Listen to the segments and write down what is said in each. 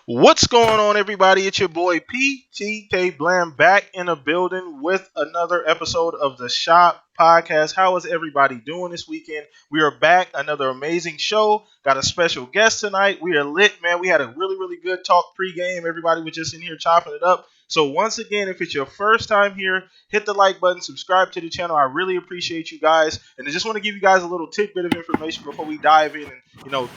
What's going on, everybody? It's your boy PTK Bland back in the building with another episode of the Shop Podcast. How is everybody doing this weekend? We are back, another amazing show. Got a special guest tonight. We are lit, man. We had a really good talk pregame. Everybody was just in here chopping it up. So once again, if it's your first time here, hit the like button, subscribe to the channel. I really appreciate you guys. And I just want to give you guys a little tidbit of information before we dive in and,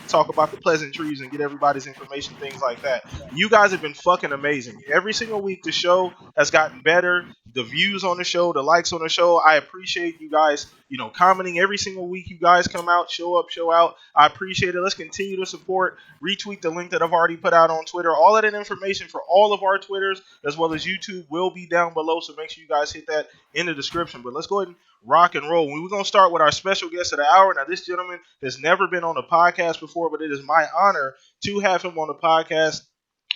talk about the pleasantries and get everybody's information, things like that. You guys have been fucking amazing. Every single week, the show has gotten better. The views on the show, the likes on the show. I appreciate you guys, commenting every single week. You guys come out, show up, show out. I appreciate it. Let's continue to support. Retweet the link that I've already put out on Twitter. All of that information for all of our Twitters, as well as YouTube, will be down below. So make sure you guys hit that in the description. But let's go ahead and rock and roll. We're going to start with our special guest of the hour. Now, this gentleman has never been on a podcast before, but it is my honor to have him on the podcast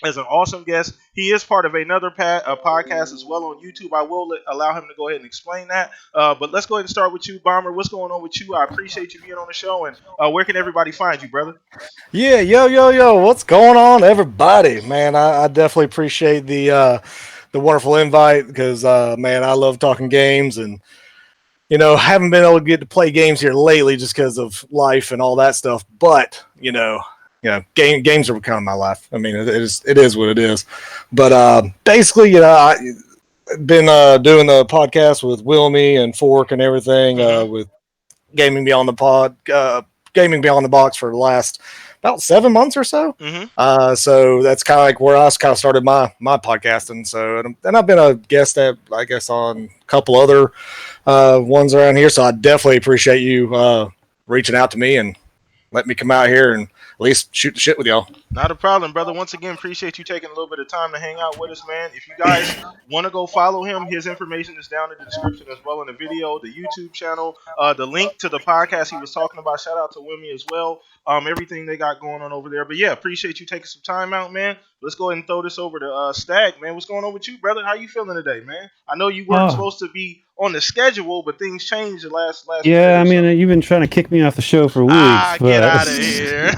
as an awesome guest. He is part of another podcast as well on YouTube. I will allow him to go ahead and explain that. But let's go ahead and start with you, Bomber. What's going on with you? I appreciate you being on the show. And where can everybody find you, brother? Yeah, yo. What's going on, everybody? Man, I definitely appreciate the wonderful invite because, man, I love talking games and, haven't been able to get to play games here lately just because of life and all that stuff. But, games are becoming my life. I mean, it is what it is. But basically, I've been doing the podcast with Wilmy and Fork and everything with Gaming Beyond the Box for the last about 7 months or so. So that's kind of like where I kind of started my podcasting. So and I've been a guest at, I guess, on a couple other ones around here. So I definitely appreciate you reaching out to me and letting me come out here and at least shoot the shit with y'all. Not a problem, brother. Once again, appreciate you taking a little bit of time to hang out with us, man. If you guys want to go follow him, his information is down in the description as well in the video, the YouTube channel, the link to the podcast he was talking about. Shout out to Wimmy as well. Everything they got going on over there. But yeah, appreciate you taking some time out, man. Let's go ahead and throw this over to Stag, man. What's going on with you, brother? How you feeling today, man? I know you weren't supposed to be on the schedule, but things changed the last Yeah, I mean, you've been trying to kick me off the show for weeks. Get out of here.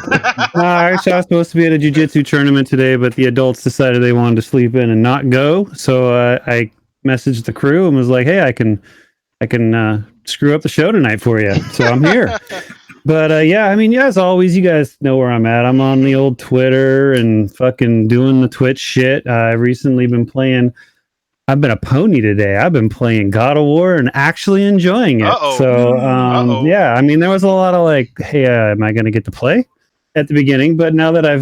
I was supposed to be at a jiu-jitsu tournament today, but the adults decided they wanted to sleep in and not go. So I messaged the crew and was like, hey, I can screw up the show tonight for you. So I'm here. But as always, you guys know where I'm at. I'm on the old Twitter and fucking doing the Twitch shit. I've recently been playing. I've been a pony today. I've been playing God of War and actually enjoying it. So, there was a lot of like, hey, am I going to get to play at the beginning? But now that I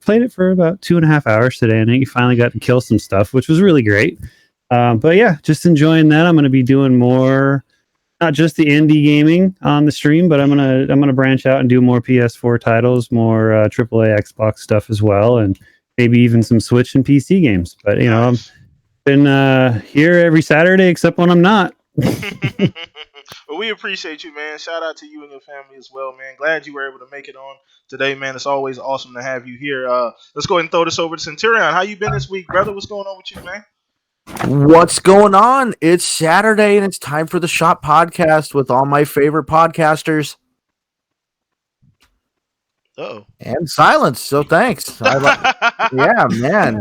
played it for about 2.5 hours today, and I finally got to kill some stuff, which was really great. But yeah, just enjoying that. I'm going to be doing more, not just the indie gaming on the stream, but I'm gonna branch out and do more PS4 titles, more AAA Xbox stuff as well, and maybe even some Switch and PC games. But I've been here every Saturday except when I'm not. Well, we appreciate you, man. Shout out to you and your family as well, man. Glad you were able to make it on today, man. It's always awesome to have you here. Let's go ahead and throw this over to Centurion. How you been this week, brother? What's going on with you, man? What's going on? It's Saturday and it's time for the Shop Podcast with all my favorite podcasters. Uh-oh. And silence, so thanks. Yeah, man.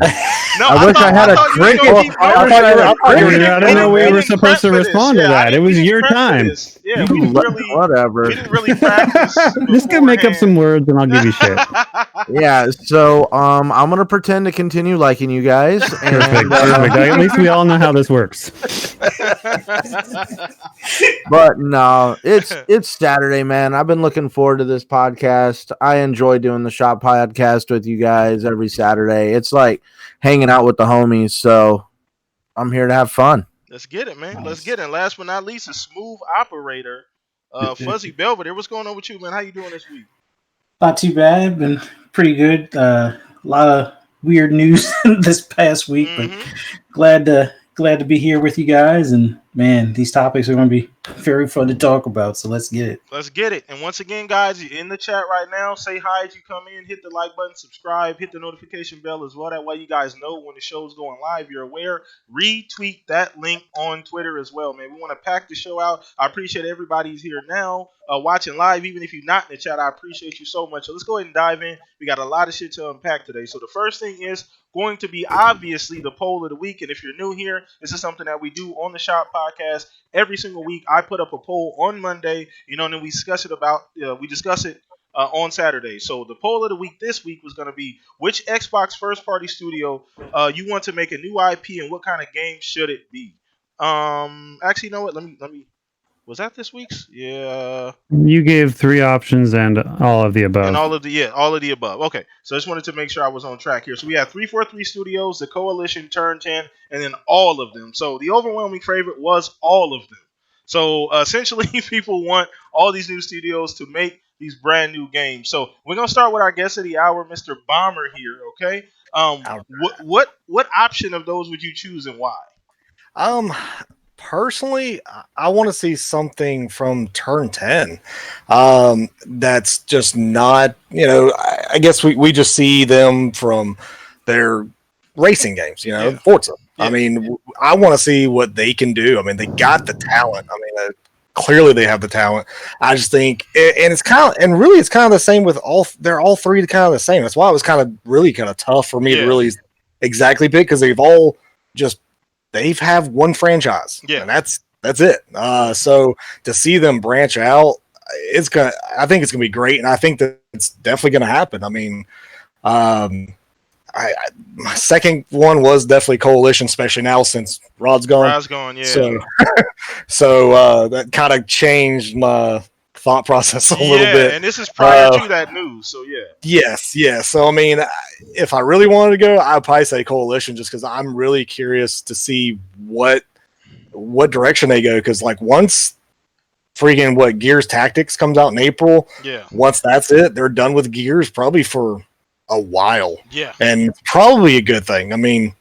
No, I wish I had a drink. I didn't know we were supposed to respond to that. It was your time. Yeah, whatever. We didn't really practice. Just gonna make up some words and I'll give you shit. Yeah, so I'm gonna pretend to continue liking you guys. And, Perfect. At least we all know how this works. But no, it's Saturday, man. I've been looking forward to this podcast. I enjoy doing the Shop Podcast with you guys every Saturday. It's like hanging out with the homies, so I'm here to have fun. Let's get it, man. Nice. Let's get it. And last but not least, a smooth operator, Fuzzy Belvedere. What's going on with you, man? How you doing this week? Not too bad. Been pretty good. A lot of weird news this past week, but glad to be here with you guys and man, these topics are going to be very fun to talk about. So let's get it. Let's get it. And once again, guys, you're in the chat right now. Say hi as you come in. Hit the like button, subscribe, hit the notification bell as well. That way you guys know when the show's going live. You're aware. Retweet that link on Twitter as well, man. We want to pack the show out. I appreciate everybody's here now watching live. Even if you're not in the chat, I appreciate you so much. So let's go ahead and dive in. We got a lot of shit to unpack today. So the first thing is going to be obviously the poll of the week. And if you're new here, this is something that we do on the Shop Podcast. Every single week, I put up a poll on Monday, and then we discuss it on Saturday. So the poll of the week this week was going to be which Xbox first-party studio you want to make a new IP, and what kind of game should it be? Actually, you know what? Let me. Was that this week's? Yeah. You gave 3 options and all of the above. And all of the above. Okay, so I just wanted to make sure I was on track here. So we have 343 Studios, the Coalition, Turn 10, and then all of them. So the overwhelming favorite was all of them. So essentially, people want all these new studios to make these brand new games. So we're gonna start with our guest of the hour, Mr. Bomber here. Okay. What option of those would you choose and why? Personally, I want to see something from Turn 10. That's just not, I guess we just see them from their racing games, Forza. Yeah. I mean, I want to see what they can do. I mean, they got the talent. I mean, clearly they have the talent. I just think, and it's kind of the same with they're all three kind of the same. That's why it was kind of tough for me to really exactly pick, because they've have one franchise, and that's it. So to see them branch out, I think it's gonna be great, and I think that it's definitely gonna happen. I mean, my second one was definitely Coalition, especially now since Rod's gone. Yeah. So that kind of changed my thought process a little bit. And this is prior to that news, so yeah. Yes. So I mean, if I really wanted to go, I'd probably say Coalition, just because I'm really curious to see what direction they go. Because once freaking Gears Tactics comes out in April, once that's it, they're done with Gears probably for a while. Yeah, and it's probably a good thing. I mean,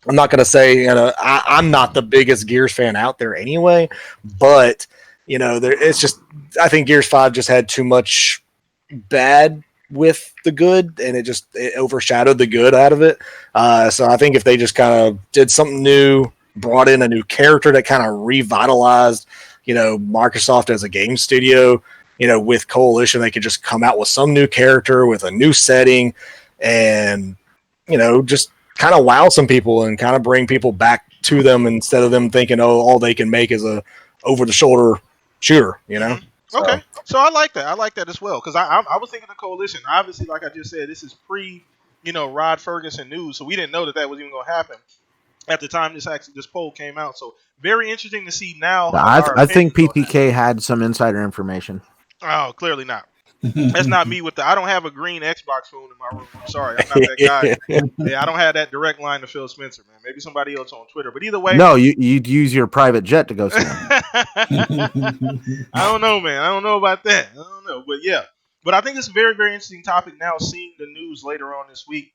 I'm not gonna say I'm not the biggest Gears fan out there anyway, but it's just, I think Gears 5 just had too much bad with the good, and it overshadowed the good out of it. So I think if they just kind of did something new, brought in a new character that kind of revitalized, Microsoft as a game studio, with Coalition, they could just come out with some new character with a new setting and, just kind of wow some people and kind of bring people back to them instead of them thinking, all they can make is a over-the-shoulder shooter, Okay, so I like that. I like that as well, because I was thinking of Coalition. Obviously, like I just said, this is pre, Rod Ferguson news, so we didn't know that was even going to happen at the time this poll came out. So very interesting to see now. I think PPK had some insider information. Oh, clearly not. That's not me I don't have a green Xbox phone in my room. I'm sorry, I'm not that guy. Yeah, I don't have that direct line to Phil Spencer, man. Maybe somebody else on Twitter. But either way, no, you'd use your private jet to go see him. I don't know, man. I don't know about that. I don't know, but yeah. But I think it's a very, very interesting topic now. Seeing the news later on this week,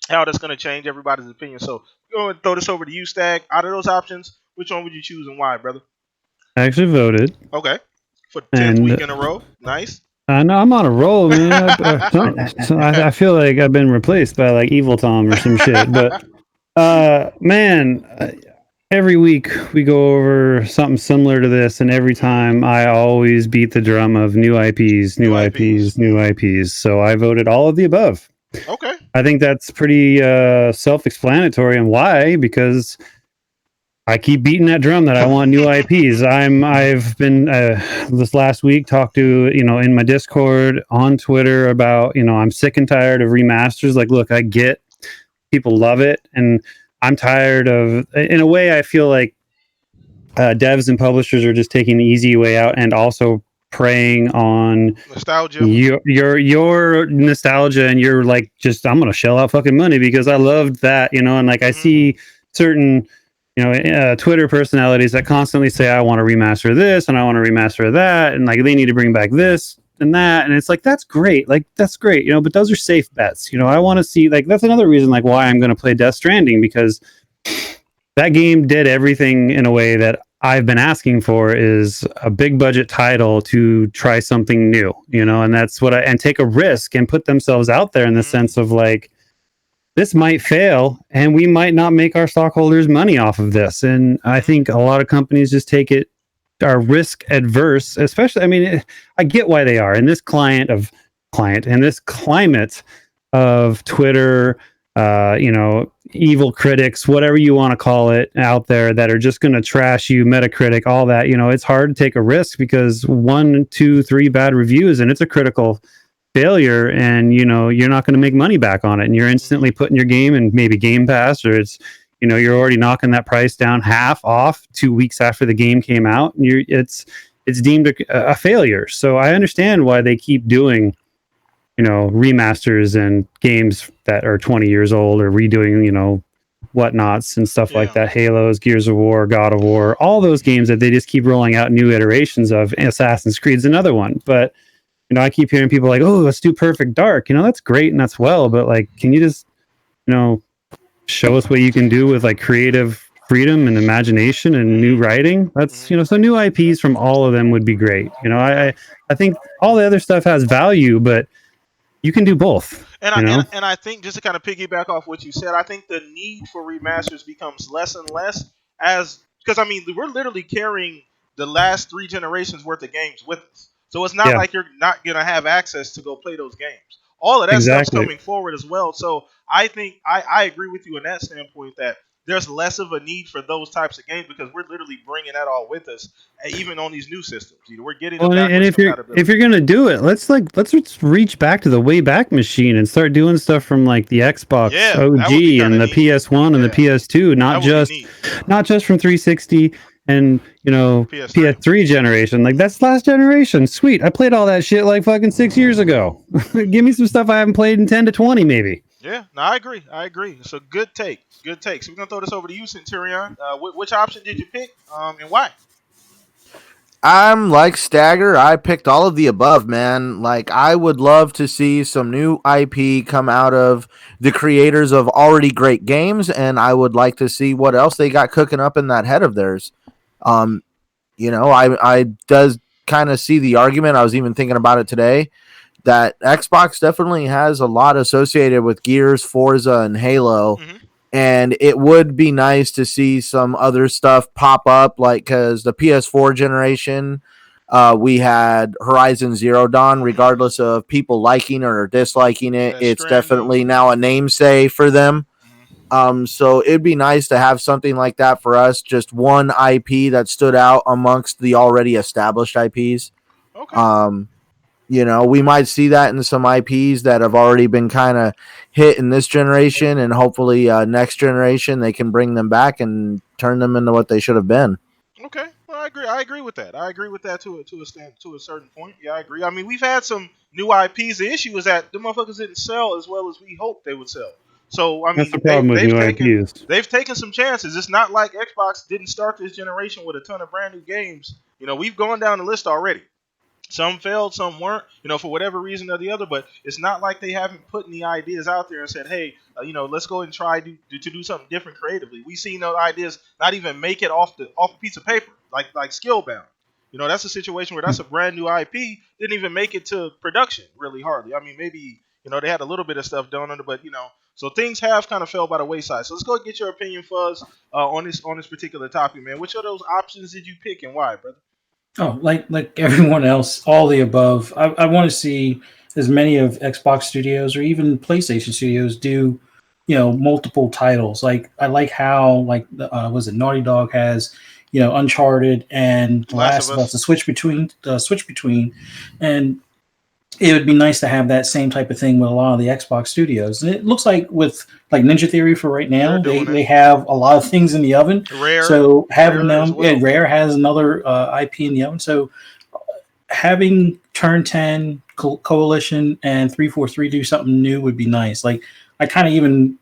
how that's going to change everybody's opinion. So go ahead and throw this over to you, Stag. Out of those options, which one would you choose and why, brother? I actually voted. Okay, for the 10th week in a row. Nice. No, I'm on a roll, man. I feel like I've been replaced by Evil Tom or some shit. But man, every week we go over something similar to this, and every time I always beat the drum of new IPs. So I voted all of the above. Okay. I think that's pretty self-explanatory, and why? Because I keep beating that drum that I want new IPs. I've been this last week talked to in my Discord, on Twitter, about I'm sick and tired of remasters. Look, I get people love it, and I'm tired of. In a way, I feel like devs and publishers are just taking the easy way out, and also preying on nostalgia. Your nostalgia, and you're I'm gonna shell out fucking money because I loved that, and I see certain. Twitter personalities that constantly say, I want to remaster this and I want to remaster that, and they need to bring back this and that, and it's that's great, but those are safe bets. I want to see, that's another reason why I'm going to play Death Stranding, because that game did everything in a way that I've been asking for is a big budget title to try something new, and that's and take a risk and put themselves out there in the sense of like, this might fail and we might not make our stockholders money off of this. And I think a lot of companies just are risk adverse, especially, I mean, I get why they are in this in this climate of Twitter, evil critics, whatever you want to call it out there, that are just going to trash you, Metacritic, all that. It's hard to take a risk because 1, 2, 3 bad reviews and it's a critical failure, and you're not going to make money back on it, and you're instantly putting your game in maybe Game Pass, or it's you're already knocking that price down half off 2 weeks after the game came out, and it's deemed a failure. So I understand why they keep doing remasters and games that are 20 years old, or redoing whatnots and stuff like that. Halos, Gears of War, God of War, all those games that they just keep rolling out new iterations of. Assassin's Creed's another one. But I keep hearing people like, oh, let's do Perfect Dark. That's great and that's well, but like, can you just show us what you can do with like creative freedom and imagination and new writing? That's so new IPs from all of them would be great. I think all the other stuff has value, but you can do both. And I think, just to kind of piggyback off what you said, I think the need for remasters becomes less and less because I mean, we're literally carrying the last 3 generations worth of games with us. So it's not like you're not going to have access to go play those games. All of that stuff's coming forward as well. So I think I agree with you in that standpoint that there's less of a need for those types of games because we're literally bringing that all with us, even on these new systems. We're getting and if you're gonna do it, let's reach back to the Wayback Machine and start doing stuff from like the Xbox OG and the PS1 and the PS2, not just from 360 and PS3 generation. Like, that's last generation. Sweet, I played all that shit like fucking 6 years ago. Give me some stuff I haven't played in 10 to 20 maybe. Yeah, no, I agree. It's a good take. So we're gonna throw this over to you, Centurion. Which option did you pick, and why? I'm like Stagger. I picked all of the above, man. Like, I would love to see some new IP come out of the creators of already great games, and I would like to see what else they got cooking up in that head of theirs. I does kind of see the argument. I was even thinking about it today, that Xbox definitely has a lot associated with Gears, Forza, and Halo. Mm-hmm. And it would be nice to see some other stuff pop up, like, because the PS4 generation, we had Horizon Zero Dawn, regardless of people liking or disliking it. It's definitely now a namesake for them. So it'd be nice to have something like that for us, just one IP that stood out amongst the already established IPs. Okay. We might see that in some IPs that have already been kind of hit in this generation, and hopefully next generation they can bring them back and turn them into what they should have been. Okay, well, I agree with that. I agree with that to a certain point. Yeah, I agree. I mean, we've had some new IPs. The issue is that the motherfuckers didn't sell as well as we hoped they would sell. So I mean, that's the problem with new IPs. They've taken some chances. It's not like Xbox didn't start this generation with a ton of brand new games. We've gone down the list already. Some failed, some weren't, for whatever reason or the other. But it's not like they haven't put any ideas out there and said, hey, let's go and try to do something different creatively. We've seen those ideas not even make it off a piece of paper, like Skillbound. That's a situation where that's a brand new IP, didn't even make it to production, really hardly. I mean, maybe, they had a little bit of stuff done on it, but, so things have kind of fell by the wayside. So let's go get your opinion, Fuzz, on this particular topic, man. Which of those options did you pick and why, brother? Oh, like everyone else, all the above. I want to see as many of Xbox studios or even PlayStation studios do, multiple titles. Like, I like how Naughty Dog has, Uncharted and Last of Us to switch between, and it would be nice to have that same type of thing with a lot of the Xbox studios. And it looks like with like Ninja Theory for right now, they have a lot of things in the oven. Rare. So having them, Rare has another IP in the oven. So having Turn 10, Coalition, and 343 do something new would be nice. Like, I kind of even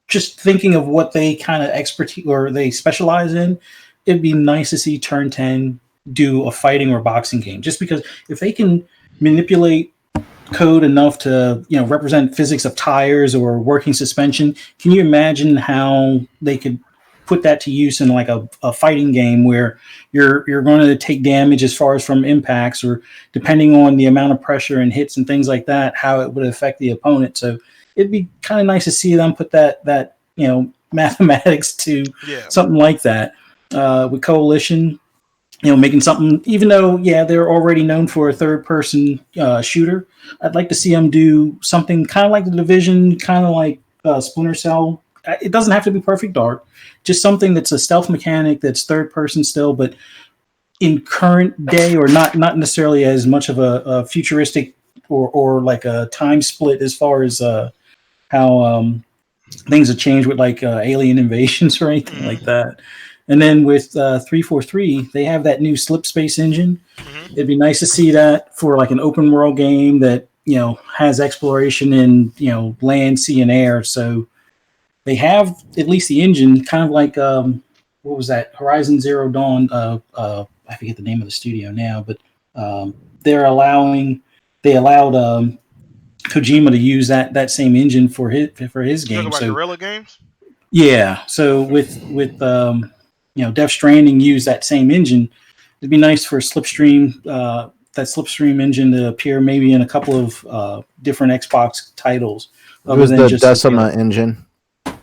just thinking of what they kind of expertise or they specialize in, it'd be nice to see Turn 10 do a fighting or boxing game. Just because if they can manipulate code enough to represent physics of tires or working suspension, can you imagine how they could put that to use in like a fighting game where you're going to take damage as far as from impacts, or depending on the amount of pressure and hits and things like that, how it would affect the opponent. So it'd be kind of nice to see them put that mathematics to something like that with Coalition. Making something, even though, they're already known for a third-person shooter, I'd like to see them do something kind of like The Division, kind of like Splinter Cell. It doesn't have to be Perfect Dark, just something that's a stealth mechanic that's third-person still, but in current day, or not necessarily as much of a futuristic or like a time split as far as how things have changed with like alien invasions or anything like that. And then with 343, they have that new slip space engine. It'd be nice to see that for like an open world game that, has exploration in, land, sea, and air. So they have at least the engine, kind of like, what was that? Horizon Zero Dawn. I forget the name of the studio now, but they allowed Kojima to use that same engine for his game. Talk about Guerrilla Games? Yeah. So with Death Stranding use that same engine, it'd be nice for Slipstream, that Slipstream engine to appear maybe in a couple of different Xbox titles. It was the Decima engine.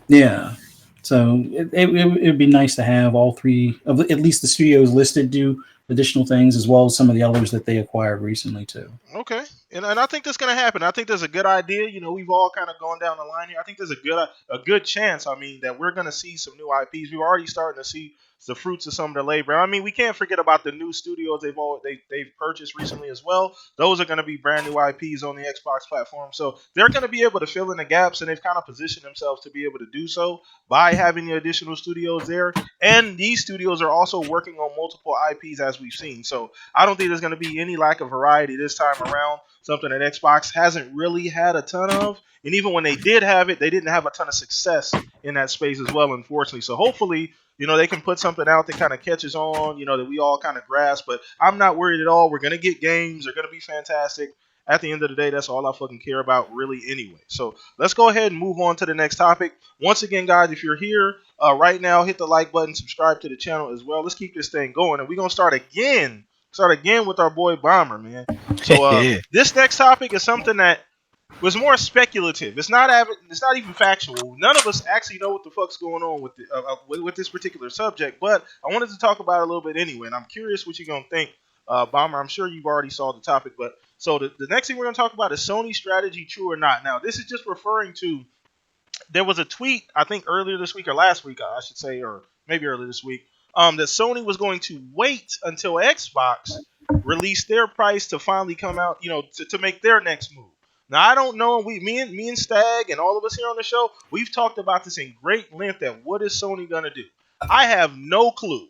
Yeah. So it'd be nice to have all three of at least the studios listed do additional things, as well as some of the others that they acquired recently too. Okay. And I think that's going to happen. I think there's a good idea. We've all kind of gone down the line here. I think there's a good chance, that we're going to see some new IPs. We're already starting to see the fruits of some of the labor. We can't forget about the new studios they've purchased recently as well. Those are going to be brand new IPs on the Xbox platform. So they're going to be able to fill in the gaps, and they've kind of positioned themselves to be able to do so by having the additional studios there. And these studios are also working on multiple IPs, as we've seen. So I don't think there's going to be any lack of variety this time around, something that Xbox hasn't really had a ton of. And even when they did have it, they didn't have a ton of success in that space as well, unfortunately. So hopefully, they can put something out that kind of catches on, that we all kind of grasp. But I'm not worried at all. We're going to get games. They're going to be fantastic. At the end of the day, that's all I fucking care about really anyway. So let's go ahead and move on to the next topic. Once again, guys, if you're here right now, hit the like button, subscribe to the channel as well. Let's keep this thing going. And we're going to start again with our boy Bomber, man. So this next topic is something that was more speculative. It's not even factual. None of us actually know what the fuck's going on with this particular subject, but I wanted to talk about it a little bit anyway, and I'm curious what you're going to think, Bomber. I'm sure you've already saw the topic, but so the next thing we're going to talk about is Sony strategy, true or not. Now, this is just referring to, there was a tweet, I think earlier this week or last week, I should say, or maybe earlier this week, that Sony was going to wait until Xbox released their price to finally come out, to make their next move. Now, I don't know. Me and Stag and all of us here on the show, we've talked about this in great length. That what is Sony gonna do? I have no clue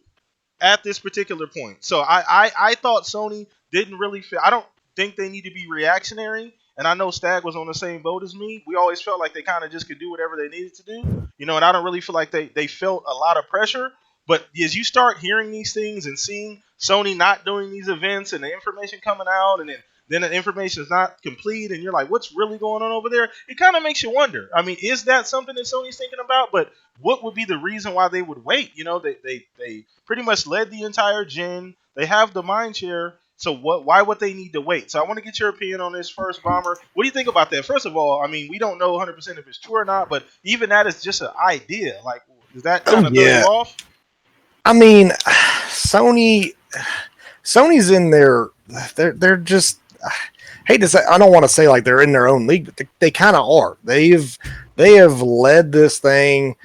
at this particular point. So I thought Sony didn't really feel. I don't think they need to be reactionary. And I know Stag was on the same boat as me. We always felt like they kind of just could do whatever they needed to do, And I don't really feel like they felt a lot of pressure. But as you start hearing these things and seeing Sony not doing these events and the information coming out, and then the information is not complete, and you're like, what's really going on over there? It kind of makes you wonder. Is that something that Sony's thinking about? But what would be the reason why they would wait? They pretty much led the entire gen. They have the mind share. So why would they need to wait? So I want to get your opinion on this first, Bomber. What do you think about that? First of all, we don't know 100% if it's true or not, but even that is just an idea. Like, does that kind of throw you off? Sony's in their, they're just, I hate to say, I don't want to say like they're in their own league, but they kind of are. They have led this thing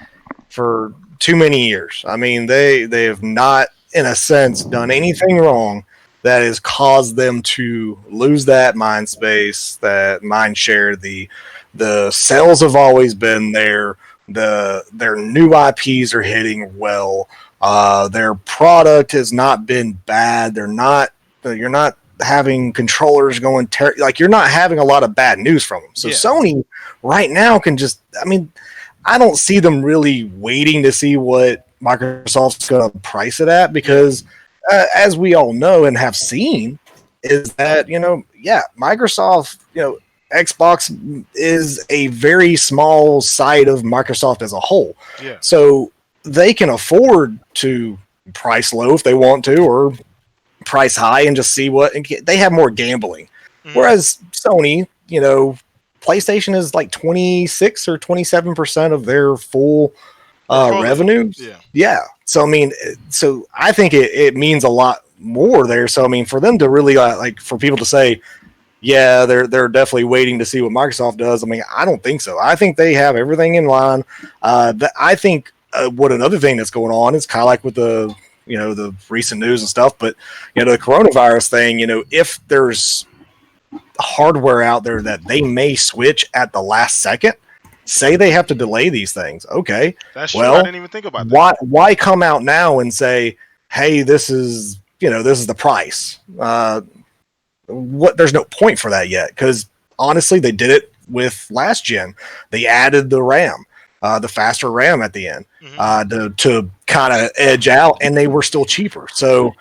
for too many years. They have not, in a sense, done anything wrong that has caused them to lose that mind space, that mind share. The sales have always been there. Their new IPs are hitting well. Their product has not been bad. You're not having controllers going you're not having a lot of bad news from them. So Sony right now can just, I don't see them really waiting to see what Microsoft's going to price it at, because as we all know and have seen, is that, Microsoft, Xbox is a very small side of Microsoft as a whole. Yeah. So they can afford to price low if they want to, or price high and just see what, and they have more gambling. Whereas Sony, PlayStation is like 26 or 27% of their full revenues. Yeah. So, so I think it means a lot more there. So, for them to really for people to say, yeah, they're definitely waiting to see what Microsoft does. I don't think so. I think they have everything in line. I think what another thing that's going on is kind of like with the recent news and stuff, but the coronavirus thing. If there's hardware out there that they may switch at the last second, say they have to delay these things. Okay, that's true. I didn't even think about that. Why come out now and say, hey, this is the price? There's no point for that yet, because honestly, they did it with last gen. They added the RAM, the faster RAM at the end, to kind of edge out, and they were still cheaper. So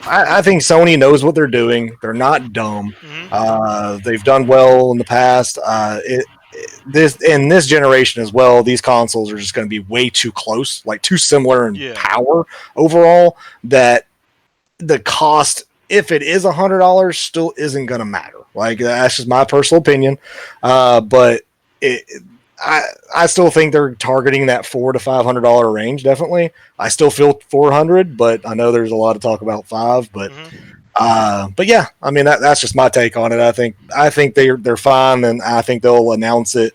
I think Sony knows what they're doing. They're not dumb. They've done well in the past. This generation as well, these consoles are just going to be way too close, like too similar in power overall, that the cost, if it is $100, still isn't going to matter. Like, that's just my personal opinion. But I still think they're targeting that $400 to $500 range. Definitely, I still feel $400, but I know there's a lot of talk about $500. But yeah, that's just my take on it. I think they're fine, and I think they'll announce it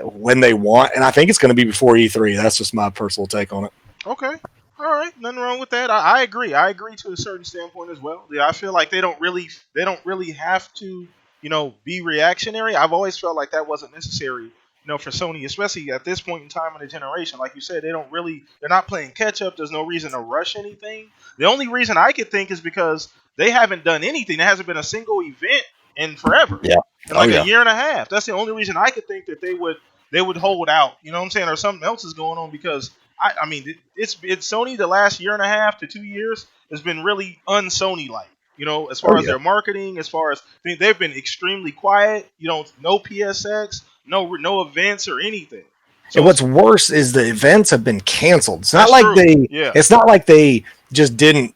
when they want, and I think it's going to be before E3. That's just my personal take on it. Okay. All right, nothing wrong with that. I agree. I agree to a certain standpoint as well. Yeah, I feel like they don't really have to, be reactionary. I've always felt like that wasn't necessary, for Sony, especially at this point in time in the generation. Like you said, they're not playing catch up. There's no reason to rush anything. The only reason I could think is because they haven't done anything. There hasn't been a single event in forever. Yeah. In a year and a half. That's the only reason I could think that they would hold out. You know what I'm saying? Or something else is going on, because it's Sony the last year and a half to 2 years has been really un-Sony like, as far as their marketing, as far as they've been extremely quiet. No PSX, no events or anything. So and what's worse is the events have been canceled. It's not like it's not like they just didn't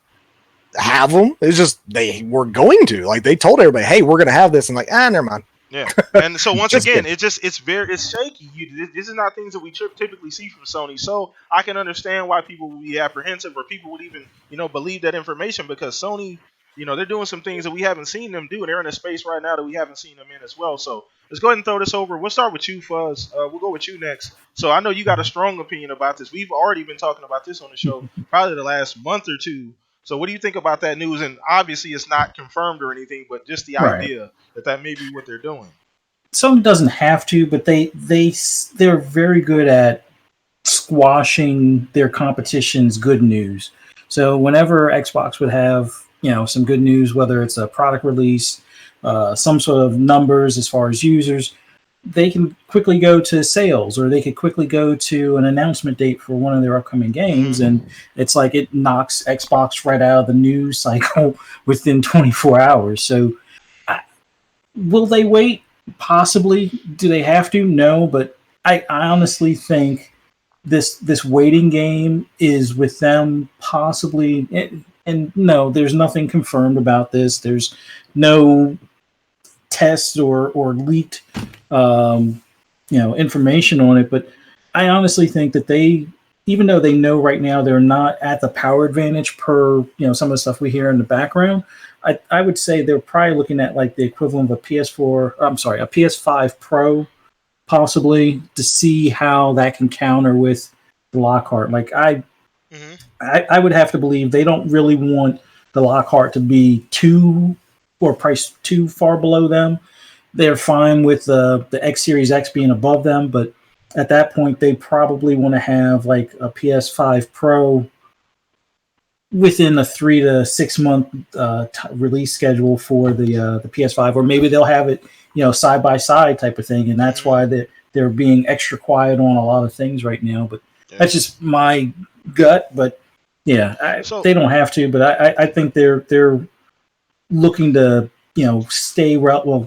have them. It's just they were going to. Like, they told everybody, hey, we're going to have this, and never mind. Yeah, and so once again, it's shaky. This is not things that we typically see from Sony. So I can understand why people would be apprehensive, or people would even believe that information, because Sony, they're doing some things that we haven't seen them do, and they're in a space right now that we haven't seen them in as well. So let's go ahead and throw this over. We'll start with you, Fuzz. We'll go with you next. So I know you got a strong opinion about this. We've already been talking about this on the show probably the last month or two. So what do you think about that news? And obviously it's not confirmed or anything, but just the idea that may be what they're doing. Sony doesn't have to, but they're very good at squashing their competition's good news. So whenever Xbox would have, some good news, whether it's a product release, some sort of numbers as far as users, they can quickly go to sales, or they could quickly go to an announcement date for one of their upcoming games. And it's like it knocks Xbox right out of the news cycle within 24 hours. So will they wait? Possibly. Do they have to? No, but I honestly think this waiting game is with them possibly. And no, there's nothing confirmed about this. There's no tests or leaked information on it, but I honestly think that even though they know right now they're not at the power advantage per some of the stuff we hear in the background, I would say they're probably looking at like the equivalent of a PS5 Pro, possibly, to see how that can counter with the Lockhart. Like I would have to believe they don't really want the Lockhart to be priced too far below them. They're fine with the X Series X being above them, but at that point, they probably want to have like a PS5 Pro within a 3 to 6 month release schedule for the PS5, or maybe they'll have it side by side type of thing, and that's why they're being extra quiet on a lot of things right now. But that's just my gut. But yeah, they don't have to. But I think they're looking to stay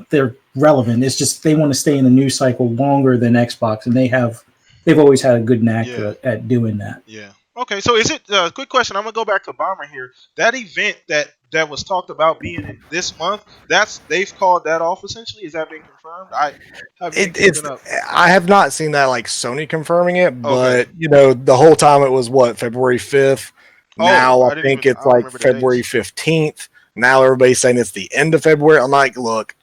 they're relevant. It's just they want to stay in the news cycle longer than Xbox, and they have they've always had a good knack Yeah. at doing that. Yeah. Okay. So is it? Quick question. I'm gonna go back to Bomber here. That event that was talked about being in this month. They've called that off essentially. Is that being confirmed? I have been It's keeping up. I have not seen that like Sony confirming it, Okay. but the whole time it was what, February 5th. Now I think I it's don't like remember the February dates. 15th. Now everybody's saying it's the end of February. I'm like, look,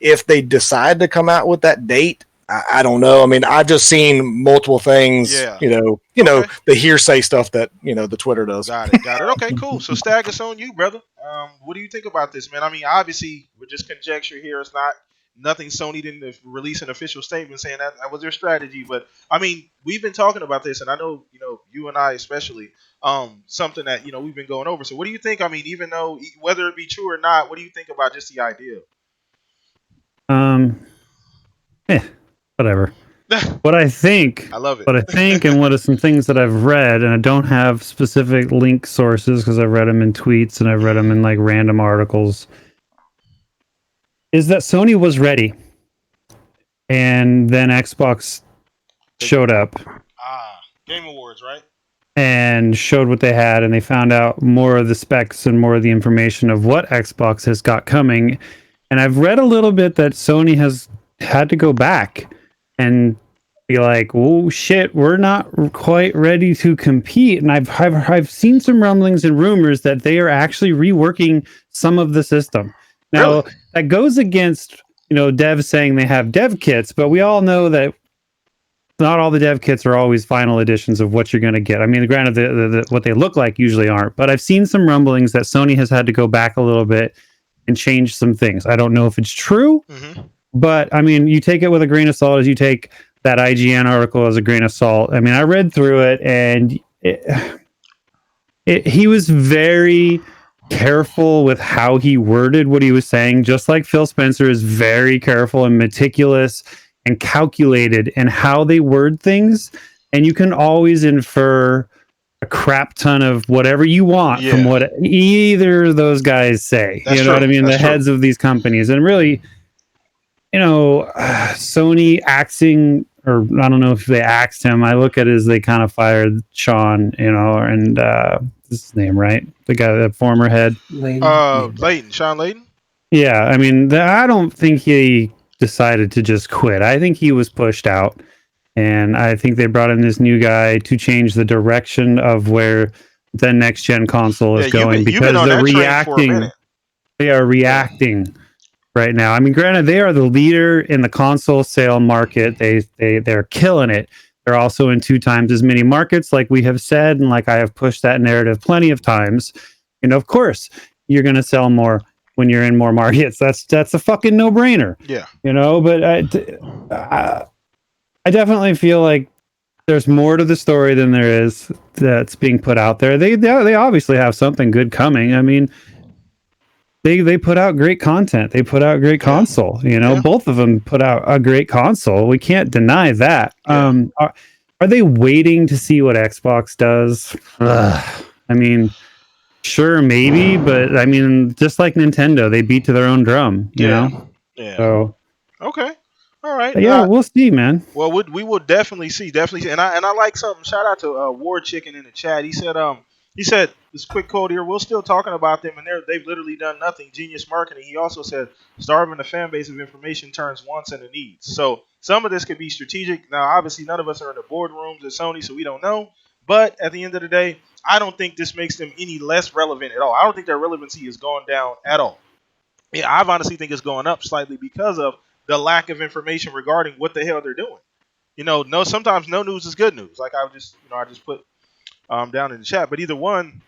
if they decide to come out with that date, I don't know. I mean, I've just seen multiple things, Yeah. the hearsay stuff that, the Twitter does. Got it. Okay, cool. So Stag, it's on you, brother. What do you think about this, man? I mean, obviously, we're just conjecture here. It's not nothing. Sony didn't release an official statement saying that was their strategy. But I mean, we've been talking about this, and I know you and I especially. Something that we've been going over. So what do you think? I mean, even though whether it be true or not, what do you think about just the idea? Whatever. What I think, I love it. What I think, and what are some things that I've read, and I don't have specific link sources because I've read them in tweets and I've read them in like random articles, is that Sony was ready, and then Xbox showed up Game Awards, right? and showed what they had, and they found out more of the specs and more of the information of what Xbox has got coming. And I've read a little bit that Sony has had to go back and be like, oh shit, we're not quite ready to compete. And I've seen some rumblings and rumors that they are actually reworking some of the system. Now, Really? that goes against, devs saying they have dev kits, but we all know that not all the dev kits are always final editions of what you're going to get. I mean, granted, the what they look like usually aren't, but I've seen some rumblings that Sony has had to go back a little bit and change some things. I don't know if it's true, but I mean, you take it with a grain of salt as you take that IGN article as a grain of salt. I mean, I read through it, and he was very careful with how he worded what he was saying, just like Phil Spencer is very careful and meticulous and calculated in how they word things, and you can always infer a crap ton of whatever you want from what either of those guys say. That's you know true. what I mean? That's the true. heads of these companies, and really, Sony axing, or I don't know if they axed him. I look at it as they kind of fired Sean, and this is his name, right? The guy, the former head. Layton, Sean Layton. Yeah, I mean, I don't think he decided to just quit. I think he was pushed out, and I think they brought in this new guy to change the direction of where the next gen console is going, because they're reacting. They are reacting right now. I mean, granted, they are the leader in the console sale market. They're killing it. They're also in 2 times as many markets, like we have said, and like I have pushed that narrative plenty of times. Of course, you're going to sell more when you're in more markets. That's a fucking no-brainer. Yeah. But I definitely feel like there's more to the story than there is that's being put out there. They obviously have something good coming. I mean, they put out great content. They put out great console. Both of them put out a great console. We can't deny that. Yeah. Are they waiting to see what Xbox does? I mean, sure, maybe, but I mean, just like Nintendo, they beat to their own drum. You know. Yeah. So. Okay. All right. Yeah, we'll see, man. Well, we will definitely see, and I like something. Shout out to War Chicken in the chat. He said this quick quote here. We're still talking about them, and they've literally done nothing. Genius marketing. He also said starving the fan base of information turns wants into needs. So some of this could be strategic. Now, obviously, none of us are in the boardrooms at Sony, so we don't know. But at the end of the day, I don't think this makes them any less relevant at all. I don't think their relevancy is going down at all. Yeah, I honestly think it's going up slightly because of the lack of information regarding what the hell they're doing. Sometimes no news is good news. Like I just put down in the chat. But either one,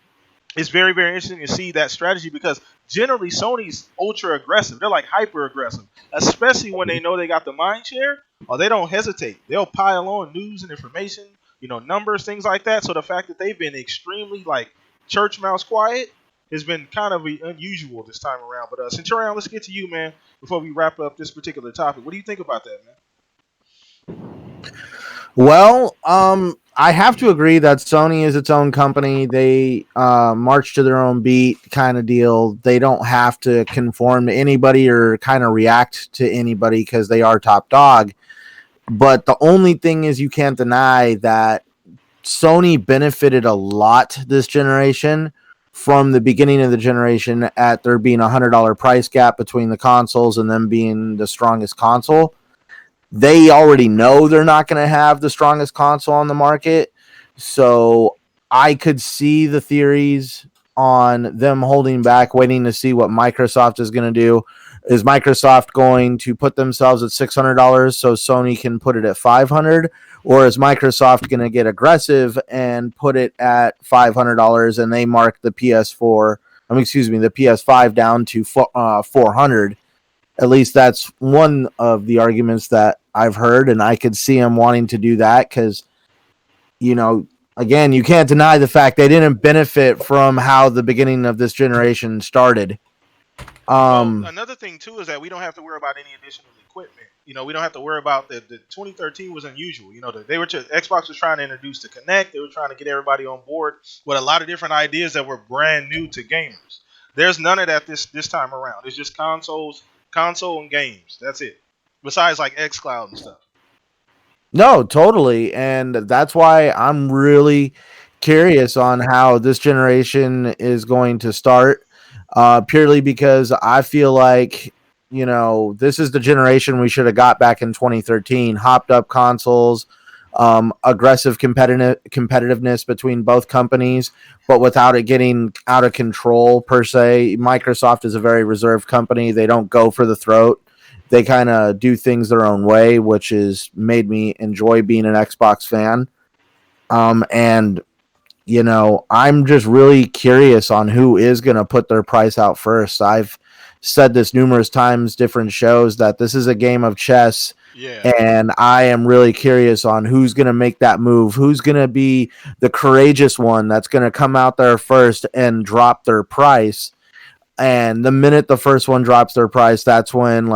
it's very, very interesting to see that strategy, because generally Sony's ultra aggressive. They're like hyper aggressive, especially when they know they got the mind share. Or they don't hesitate. They'll pile on news and information, numbers, things like that. So the fact that they've been extremely like church mouse quiet has been kind of unusual this time around. But Centurion, let's get to you, man, before we wrap up this particular topic. What do you think about that, man? Well, I have to agree that Sony is its own company. They march to their own beat kind of deal. They don't have to conform to anybody or kind of react to anybody because they are top dog. But the only thing is, you can't deny that Sony benefited a lot this generation from the beginning of the generation at there being $100 price gap between the consoles and them being the strongest console. They already know they're not going to have the strongest console on the market. So I could see the theories on them holding back, waiting to see what Microsoft is going to do. Is Microsoft going to put themselves at $600 so Sony can put it at $500? Or is Microsoft going to get aggressive and put it at $500 and they mark the PS4, the PS5 down to $400? At least that's one of the arguments that I've heard, and I could see them wanting to do that because, again, you can't deny the fact they didn't benefit from how the beginning of this generation started. Another thing too is that we don't have to worry about any additional equipment. We don't have to worry about the 2013 was unusual. Xbox was trying to introduce the Kinect. They were trying to get everybody on board with a lot of different ideas that were brand new to gamers. There's none of that this time around. It's just console and games. That's it. Besides like xCloud and stuff. No, totally. And that's why I'm really curious on how this generation is going to start. Purely because I feel like, this is the generation we should have got back in 2013. Hopped up consoles, aggressive competitiveness between both companies, but without it getting out of control per se. Microsoft is a very reserved company. They don't go for the throat. They kind of do things their own way, which has made me enjoy being an Xbox fan. And I'm just really curious on who is going to put their price out first. I've said this numerous times, different shows, that this is a game of chess. Yeah. And I am really curious on who's going to make that move. Who's going to be the courageous one that's going to come out there first and drop their price. And the minute the first one drops their price, that's when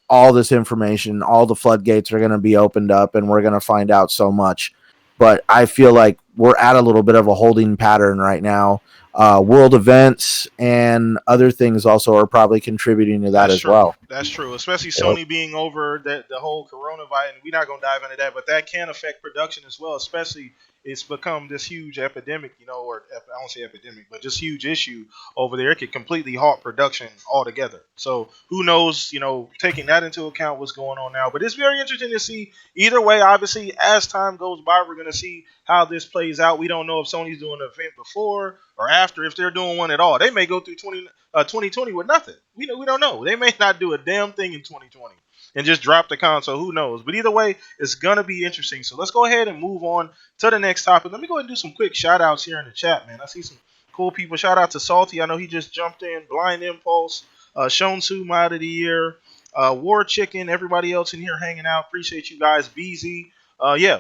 all this information, all the floodgates are going to be opened up and we're going to find out so much. But I feel like we're at a little bit of a holding pattern right now. World events and other things also are probably contributing to that as well. That's true, especially Sony being over the whole coronavirus. And we're not going to dive into that, but that can affect production as well, especially it's become this huge epidemic, or I won't say epidemic, but just huge issue over there. It could completely halt production altogether. So who knows, taking that into account, what's going on now. But it's very interesting to see. Either way, obviously, as time goes by, we're going to see how this plays out. We don't know if Sony's doing an event before or after, if they're doing one at all. They may go through 2020 with nothing. We don't know. They may not do a damn thing in 2020 and just drop the console. Who knows? But either way, it's going to be interesting. So let's go ahead and move on to the next topic. Let me go ahead and do some quick shout outs here in the chat, man. I see some cool people. Shout out to Salty. I know he just jumped in. Blind Impulse. Shonsu Mod of the Year. War Chicken. Everybody else in here hanging out. Appreciate you guys. BZ.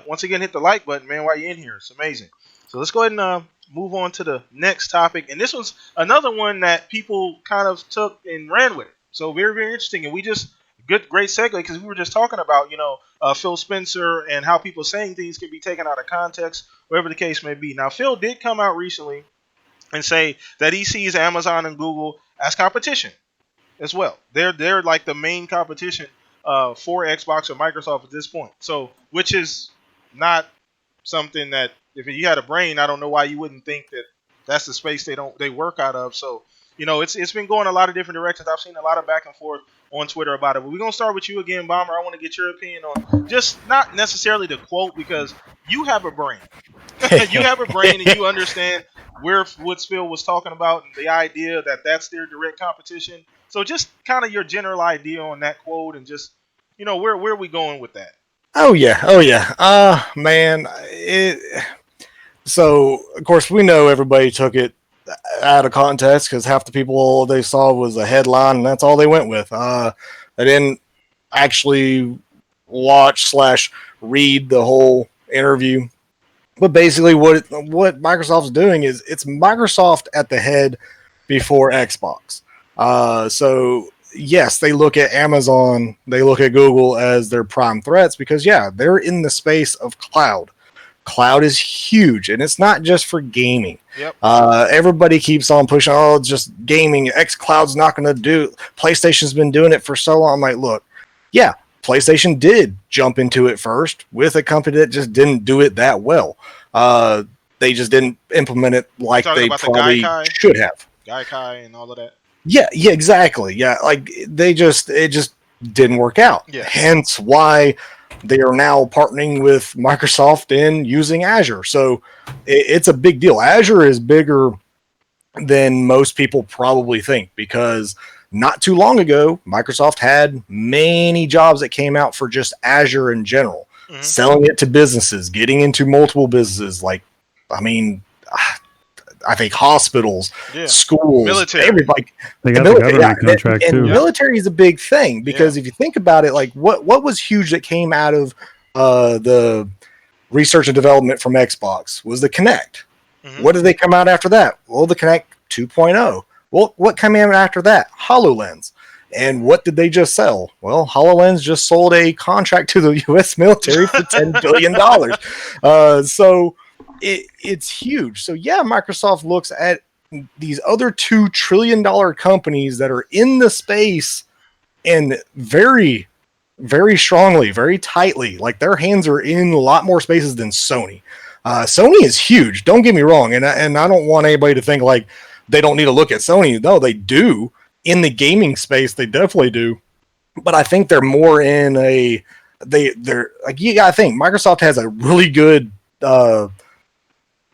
Once again, hit the like button, man, while you're in here. It's amazing. So let's go ahead and move on to the next topic. And this was another one that people kind of took and ran with it. So very, very interesting. And we just... Great segue, because we were just talking about, Phil Spencer and how people saying things can be taken out of context, whatever the case may be. Now, Phil did come out recently and say that he sees Amazon and Google as competition as well. They're like the main competition for Xbox or Microsoft at this point. So, which is not something that, if you had a brain, I don't know why you wouldn't think that that's the space they work out of. So, it's been going a lot of different directions. I've seen a lot of back and forth on Twitter about it. But we're going to start with you again, Bomber. I want to get your opinion on just not necessarily the quote, because you have a brain. You have a brain and you understand what Phil was talking about and the idea that that's their direct competition. So just kind of your general idea on that quote and just, where are we going with that? Oh, yeah. Man, so, of course, we know everybody took it out of context because half the people they saw was a headline and that's all they went with. They didn't actually watch/read the whole interview. But basically what Microsoft's doing is it's Microsoft at the head before Xbox. So yes, they look at Amazon, they look at Google as their prime threats because they're in the space of cloud. Cloud is huge, and it's not just for gaming. Yep. Everybody keeps on pushing, it's just gaming. xCloud's not going to do. PlayStation's been doing it for so long. I'm like, look, PlayStation did jump into it first with a company that just didn't do it that well. They just didn't implement it like they probably should have. Gaikai and all of that. Yeah, exactly. Yeah, like it just didn't work out. Yeah. Hence why they are now partnering with Microsoft and using Azure. So it's a big deal. Azure is bigger than most people probably think, because not too long ago, Microsoft had many jobs that came out for just Azure in general, selling it to businesses, getting into multiple businesses. Like, I mean, I think hospitals, schools, military. everybody. They got the government contract too. And military is a big thing, because if you think about it, like what was huge that came out of the research and development from Xbox was the Kinect. What did they come out after that? Well, the Kinect 2.0. Well, what came out after that? HoloLens. And what did they just sell? Well, HoloLens just sold a contract to the U.S. military for $10 billion. So it's huge. So yeah, Microsoft looks at these other $2 trillion companies that are in the space and very, very strongly, very tightly. Like, their hands are in a lot more spaces than Sony. Sony is huge. Don't get me wrong. And I don't want anybody to think like they don't need to look at Sony. No, they do. In the gaming space, they definitely do. But I think they're more in they're like, you gotta think Microsoft has a really good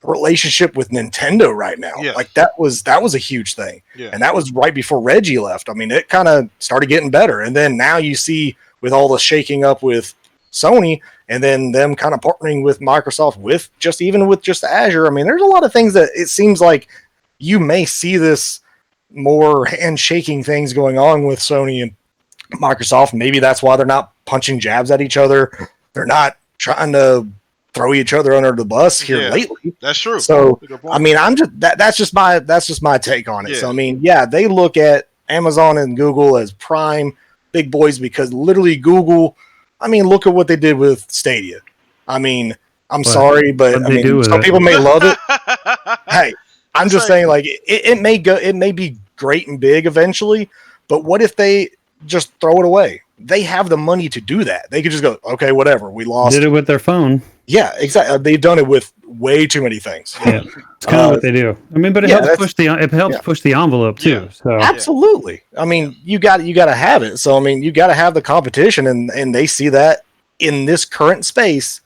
relationship with Nintendo right now. Yeah. Like, that was a huge thing. Yeah. And that was right before Reggie left. I mean, it kind of started getting better. And then now you see, with all the shaking up with Sony, and then them kind of partnering with Microsoft with just Azure. I mean, there's a lot of things that it seems like you may see this more handshaking things going on with Sony and Microsoft. Maybe that's why they're not punching jabs at each other. They're not trying to throw each other under the bus here lately. That's true. So, I mean, that's just my take on it. So, I mean, yeah, they look at Amazon and Google as prime big boys, because literally Google, I mean, look at what they did with Stadia. I mean, I'm sorry, but I mean, some people may love it. Hey, I'm just saying, like, it may be great and big eventually, but what if they just throw it away? They have the money to do that. They could just go, okay, whatever, we lost. Did it with their phone. Yeah, exactly. They've done it with way too many things. Yeah, it's kind of what they do. I mean, but it helps push the envelope too. Yeah. So absolutely. I mean, you got to have it. So I mean, you got to have the competition, and they see that in this current space,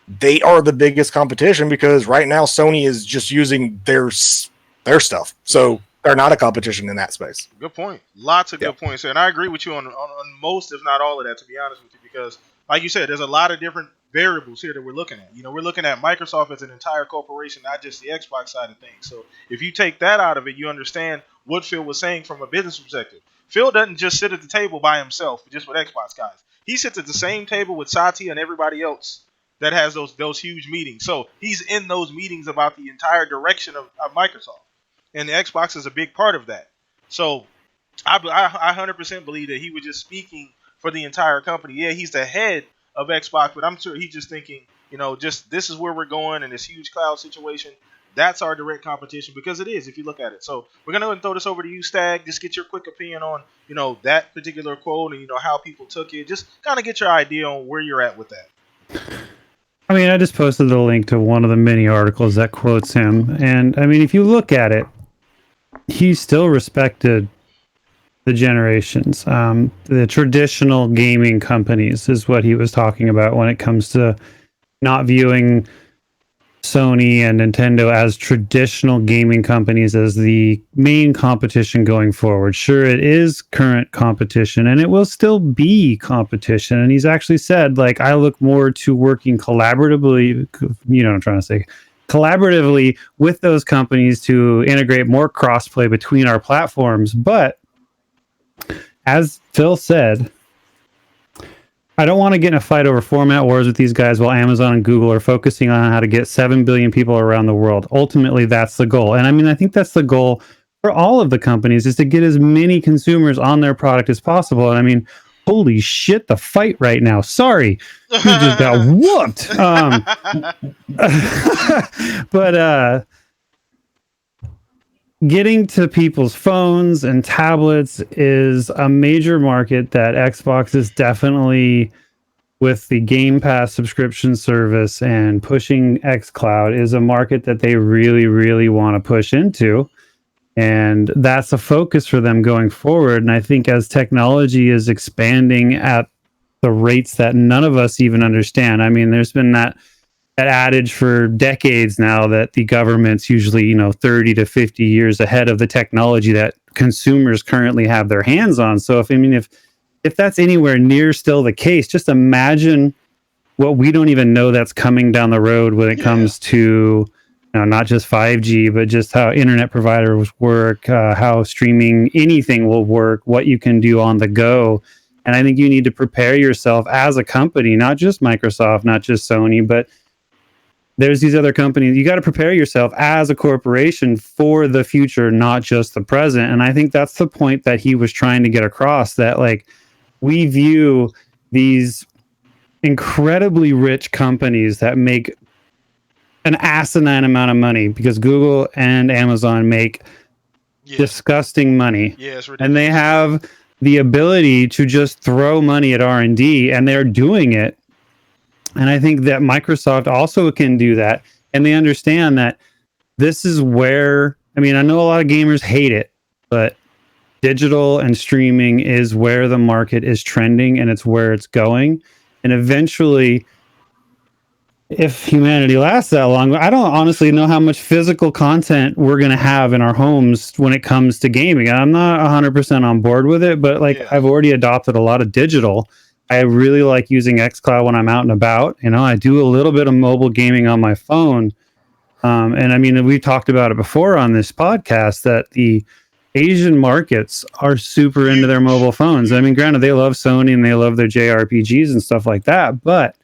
they are the biggest competition, because right now Sony is just using their stuff. So they're not a competition in that space. Good point. Lots of good points there. And I agree with you on most, if not all of that, to be honest with you, because like you said, there's a lot of different variables here that we're looking at. You know, we're looking at Microsoft as an entire corporation, not just the Xbox side of things. So if you take that out of it, you understand what Phil was saying from a business perspective. Phil doesn't just sit at the table by himself, just with Xbox guys. He sits at the same table with Satya and everybody else that has those huge meetings. So he's in those meetings about the entire direction of Microsoft. And the Xbox is a big part of that. So I 100% believe that he was just speaking for the entire company. Yeah, he's the head of Xbox, but I'm sure he's just thinking, you know, just this is where we're going in this huge cloud situation. That's our direct competition, because it is, if you look at it. So we're going to throw this over to you, Stag. Just get your quick opinion on, you know, that particular quote and, you know, how people took it. Just kind of get your idea on where you're at with that. I mean, I just posted the link to one of the many articles that quotes him. And I mean, if you look at it, he still respected the generations. The traditional gaming companies is what he was talking about when it comes to not viewing Sony and Nintendo as traditional gaming companies as the main competition going forward. Sure, it is current competition and it will still be competition. And he's actually said, like, I look more to working collaboratively, you know what I'm trying to say, collaboratively with those companies to integrate more crossplay between our platforms. But as Phil said, I don't want to get in a fight over format wars with these guys while Amazon and Google are focusing on how to get 7 billion people around the world. Ultimately, that's the goal. And I mean, I think that's the goal for all of the companies, is to get as many consumers on their product as possible. And I mean, holy shit, the fight right now. Sorry, you just got whooped. But getting to people's phones and tablets is a major market that Xbox is definitely, with the Game Pass subscription service and pushing xCloud, is a market that they really, really want to push into. And that's a focus for them going forward. And I think as technology is expanding at the rates that none of us even understand, I mean, there's been that adage for decades now that the government's usually 30 to 50 years ahead of the technology that consumers currently have their hands on. So if that's anywhere near still the case, just imagine what we don't even know that's coming down the road when it comes to not just 5G, but just how internet providers work, how streaming anything will work, what you can do on the go. And I think you need to prepare yourself as a company, not just Microsoft, not just Sony, but there's these other companies. You got to prepare yourself as a corporation for the future, not just the present. And I think that's the point that he was trying to get across, that like we view these incredibly rich companies that make an asinine amount of money, because Google and Amazon make disgusting money. Yeah, it's ridiculous. And they have the ability to just throw money at R&D, and they're doing it. And I think that Microsoft also can do that. And they understand that this is where, I mean, I know a lot of gamers hate it, but digital and streaming is where the market is trending, and it's where it's going. And eventually, if humanity lasts that long, I don't honestly know how much physical content we're going to have in our homes when it comes to gaming. I'm not 100% on board with it, but I've already adopted a lot of digital. I really like using xCloud when I'm out and about. I do a little bit of mobile gaming on my phone. And I mean, we've talked about it before on this podcast that the Asian markets are super into their mobile phones. I mean, granted, they love Sony and they love their JRPGs and stuff like that, but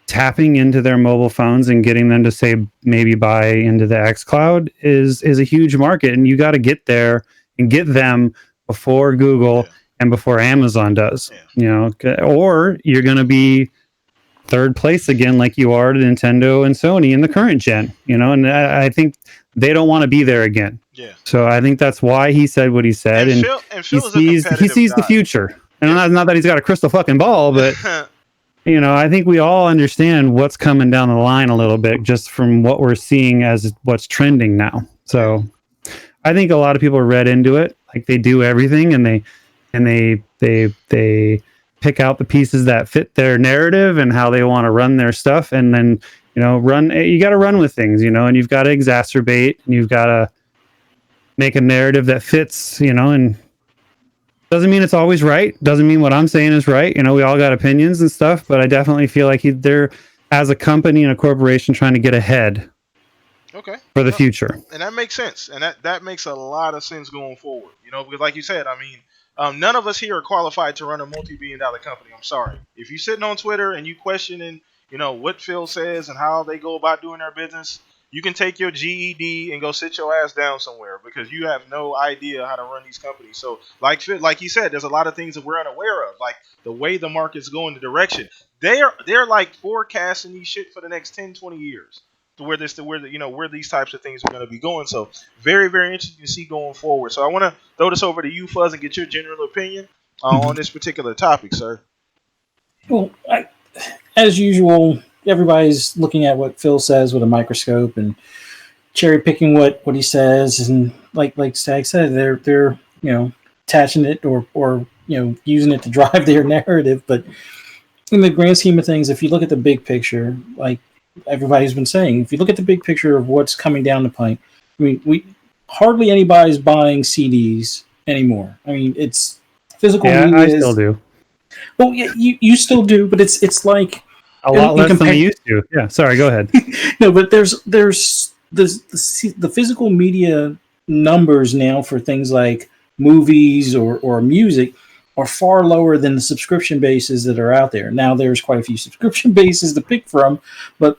tapping into their mobile phones and getting them to say maybe buy into the xCloud is a huge market, and you got to get there and get them before Google and before Amazon does. Or you're going to be third place again, like you are to Nintendo and Sony in the current gen. And I think they don't want to be there again. Yeah. So I think that's why he said what he said, and he sees the future. And not that he's got a crystal fucking ball, but I think we all understand what's coming down the line a little bit just from what we're seeing as what's trending now. So I think a lot of people read into it, like they do everything, and they pick out the pieces that fit their narrative and how they want to run their stuff, and then you got to run with things, and you've got to exacerbate, and you've got to make a narrative that fits, and doesn't mean it's always right. Doesn't mean what I'm saying is right. We all got opinions and stuff, but I definitely feel like they're, as a company and a corporation, trying to get ahead for the future. And that makes sense. And that makes a lot of sense going forward. Because like you said, I mean, none of us here are qualified to run a multi-billion-dollar company. I'm sorry. If you're sitting on Twitter and you questioning, what Phil says and how they go about doing their business, you can take your GED and go sit your ass down somewhere, because you have no idea how to run these companies. So like he said, there's a lot of things that we're unaware of, like the way the market's going, the direction. They're like forecasting these shit for the next 10, 20 years to where these types of things are going to be going. So very, very interesting to see going forward. So I want to throw this over to you, Fuzz, and get your general opinion on this particular topic, sir. Well, as usual, everybody's looking at what Phil says with a microscope and cherry picking what he says, and like Stag said, they're attaching it or using it to drive their narrative. But in the grand scheme of things, if you look at the big picture, like everybody's been saying, if you look at the big picture of what's coming down the pipe, I mean, we hardly anybody's buying CDs anymore. I mean, it's physical media. I still do. Well, yeah, you still do, but it's like a lot less than I used to. Yeah, sorry, go ahead. No, but there's the physical media numbers now for things like movies or music are far lower than the subscription bases that are out there. Now there's quite a few subscription bases to pick from, but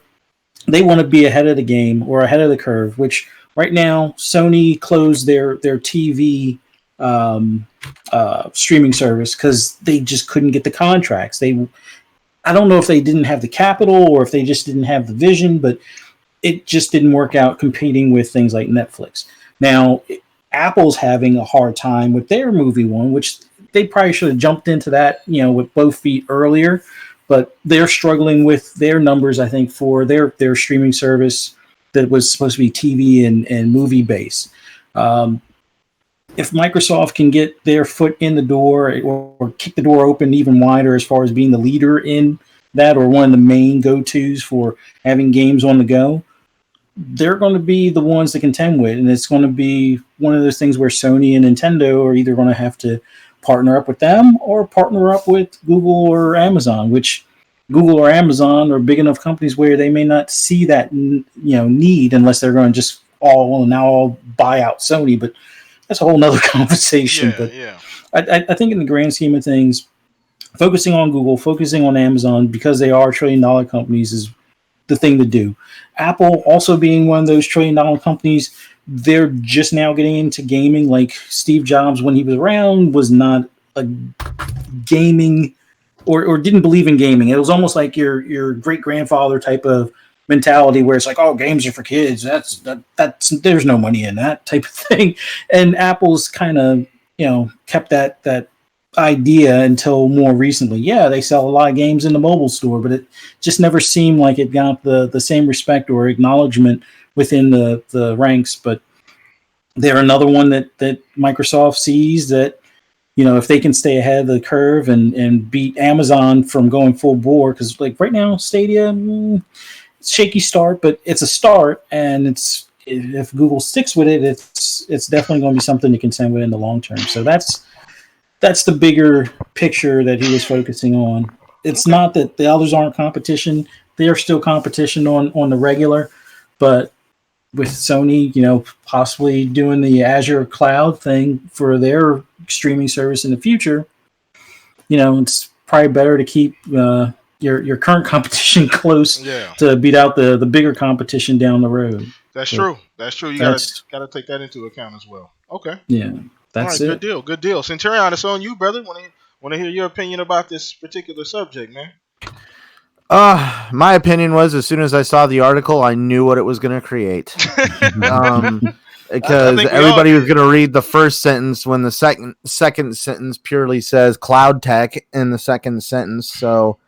they want to be ahead of the game or ahead of the curve, which right now Sony closed their TV streaming service because they just couldn't get the contracts. I don't know if they didn't have the capital or if they just didn't have the vision, but it just didn't work out competing with things like Netflix. Now, Apple's having a hard time with their movie one, which they probably should have jumped into that, with both feet earlier. But they're struggling with their numbers, I think, for their streaming service that was supposed to be TV and movie based. If Microsoft can get their foot in the door or kick the door open even wider as far as being the leader in that or one of the main go-tos for having games on the go, they're going to be the ones to contend with. And it's going to be one of those things where Sony and Nintendo are either going to have to partner up with them or partner up with Google or Amazon, which Google or Amazon are big enough companies where they may not see that need unless they're going to just all buy out Sony. But that's a whole nother conversation. I think in the grand scheme of things, focusing on Google, focusing on Amazon, because they are trillion-dollar companies, is the thing to do. Apple also being one of those trillion-dollar companies, they're just now getting into gaming. Like Steve Jobs, when he was around, was not a gaming or didn't believe in gaming. It was almost like your great-grandfather type of mentality where it's like, oh, games are for kids. That's there's no money in that type of thing. And Apple's kind of, kept that idea until more recently. Yeah, they sell a lot of games in the mobile store, but it just never seemed like it got the same respect or acknowledgement within the ranks. But they're another one that Microsoft sees that, if they can stay ahead of the curve and beat Amazon from going full bore, because like right now, Stadia, shaky start, but it's a start, and if Google sticks with it, it's definitely going to be something to contend with in the long term. So that's the bigger picture that he was focusing on. It's not that the others aren't competition; they are still competition on the regular, but with Sony, possibly doing the Azure cloud thing for their streaming service in the future, it's probably better to keep your current competition close to beat out the bigger competition down the road. That's true. You gotta take that into account as well. Okay. Yeah, that's all right, it. Good deal. Centurion, it's on you, brother. Want to hear your opinion about this particular subject, man? My opinion was, as soon as I saw the article, I knew what it was going to create. Because everybody was going to read the first sentence when the second sentence purely says cloud tech in the second sentence. So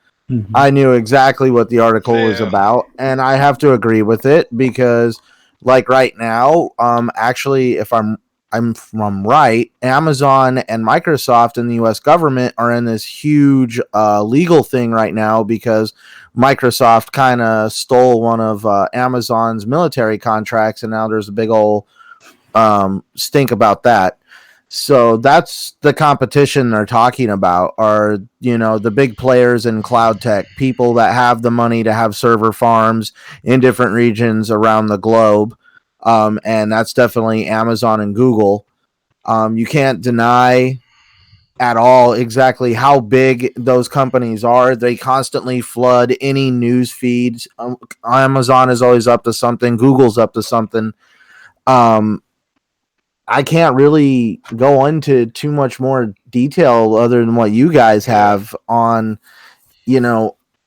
I knew exactly what the article was about, and I have to agree with it because, like right now, actually, if I'm right, Amazon and Microsoft and the U.S. government are in this huge legal thing right now because Microsoft kind of stole one of Amazon's military contracts, and now there's a big old stink about that. So that's the competition they're talking about are, the big players in cloud tech, people that have the money to have server farms in different regions around the globe. And that's definitely Amazon and Google. You can't deny at all exactly how big those companies are. They constantly flood any news feeds. Amazon is always up to something. Google's up to something. I can't really go into too much more detail other than what you guys have on,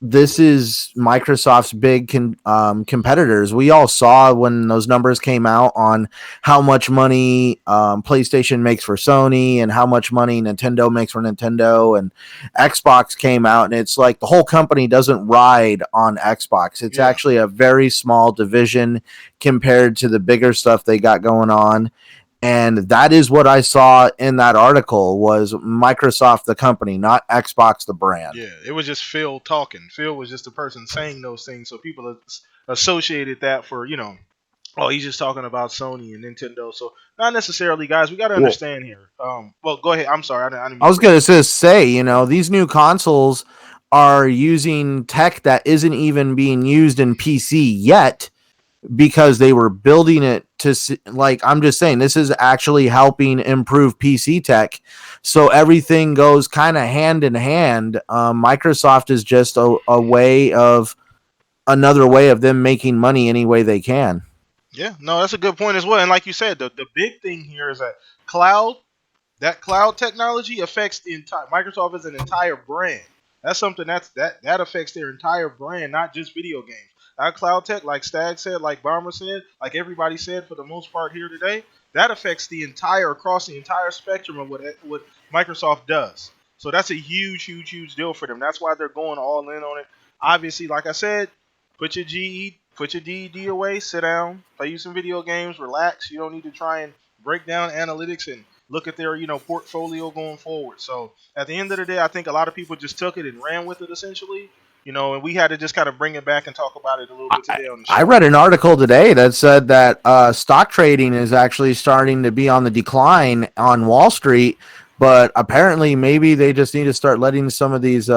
this is Microsoft's big competitors. We all saw when those numbers came out on how much money PlayStation makes for Sony and how much money Nintendo makes for Nintendo, and Xbox came out, and it's like the whole company doesn't ride on Xbox. It's actually a very small division compared to the bigger stuff they got going on. And that is what I saw in that article was Microsoft, the company, not Xbox, the brand. Yeah, it was just Phil talking. Phil was just the person saying those things. So people associated that for, he's just talking about Sony and Nintendo. So not necessarily, guys. We got to understand here. Well, go ahead. I'm sorry. I was going to say, these new consoles are using tech that isn't even being used in PC yet, because they were building it to, like, I'm just saying, this is actually helping improve PC tech. So everything goes kind of hand in hand. Microsoft is just another way of them making money any way they can. Yeah, no, that's a good point as well. And like you said, the big thing here is that cloud technology affects the entire, Microsoft is an entire brand. That's something that affects their entire brand, not just video games. at Cloud Tech, like Stag said, like Bomber said, like everybody said for the most part here today, that affects across the entire spectrum of what Microsoft does. So that's a huge deal for them. That's why they're going all in on it. Obviously, like I said, put your DED away, sit down, play you some video games, relax. You don't need to try and break down analytics and look at their portfolio going forward. So at the end of the day, I think a lot of people just took it and ran with it essentially. And we had to just kind of bring it back and talk about it a little bit today on the show. I read an article today that said that stock trading is actually starting to be on the decline on Wall Street, but apparently maybe they just need to start letting some of these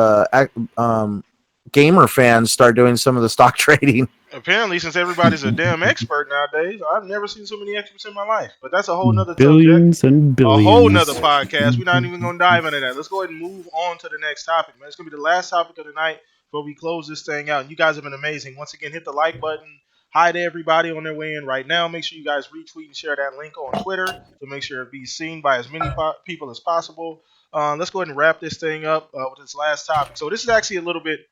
gamer fans start doing some of the stock trading. Apparently, since everybody's a damn expert nowadays, I've never seen so many experts in my life. But that's a whole nother billions subject, and billions. a whole nother podcast. We're not even going to dive into that. Let's go ahead and move on to the next topic, man. It's going to be the last topic of the night before we close this thing out. And you guys have been amazing. Once again, hit the like button. Hi to everybody on their way in right now. Make sure you guys retweet and share that link on Twitter to make sure it be seen by as many people as possible. Let's go ahead and wrap this thing up with this last topic. So this is actually a little bit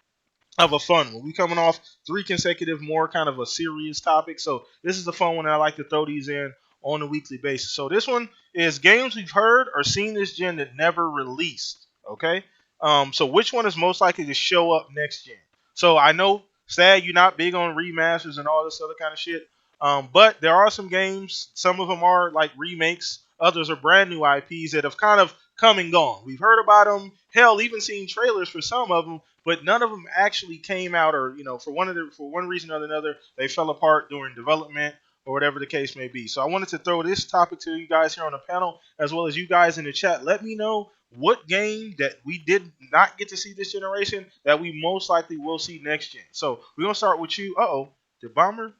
of a fun one. We coming off 3 consecutive more kind of a serious topic. So this is the fun one, and I like to throw these in on a weekly basis. So this one is games we've heard or seen this gen that never released. Okay. So which one is most likely to show up next gen? So I know, Stag, you're not big on remasters and all this other kind of shit. But there are some games, some of them are like remakes, others are brand new IPs that have kind of come and gone. We've heard about them, hell, even seen trailers for some of them, but none of them actually came out, or for one reason or another, they fell apart during development or whatever the case may be. So I wanted to throw this topic to you guys here on the panel, as well as you guys in the chat. Let me know what game that we did not get to see this generation that we most likely will see next gen. So we're gonna start with you. The bomber,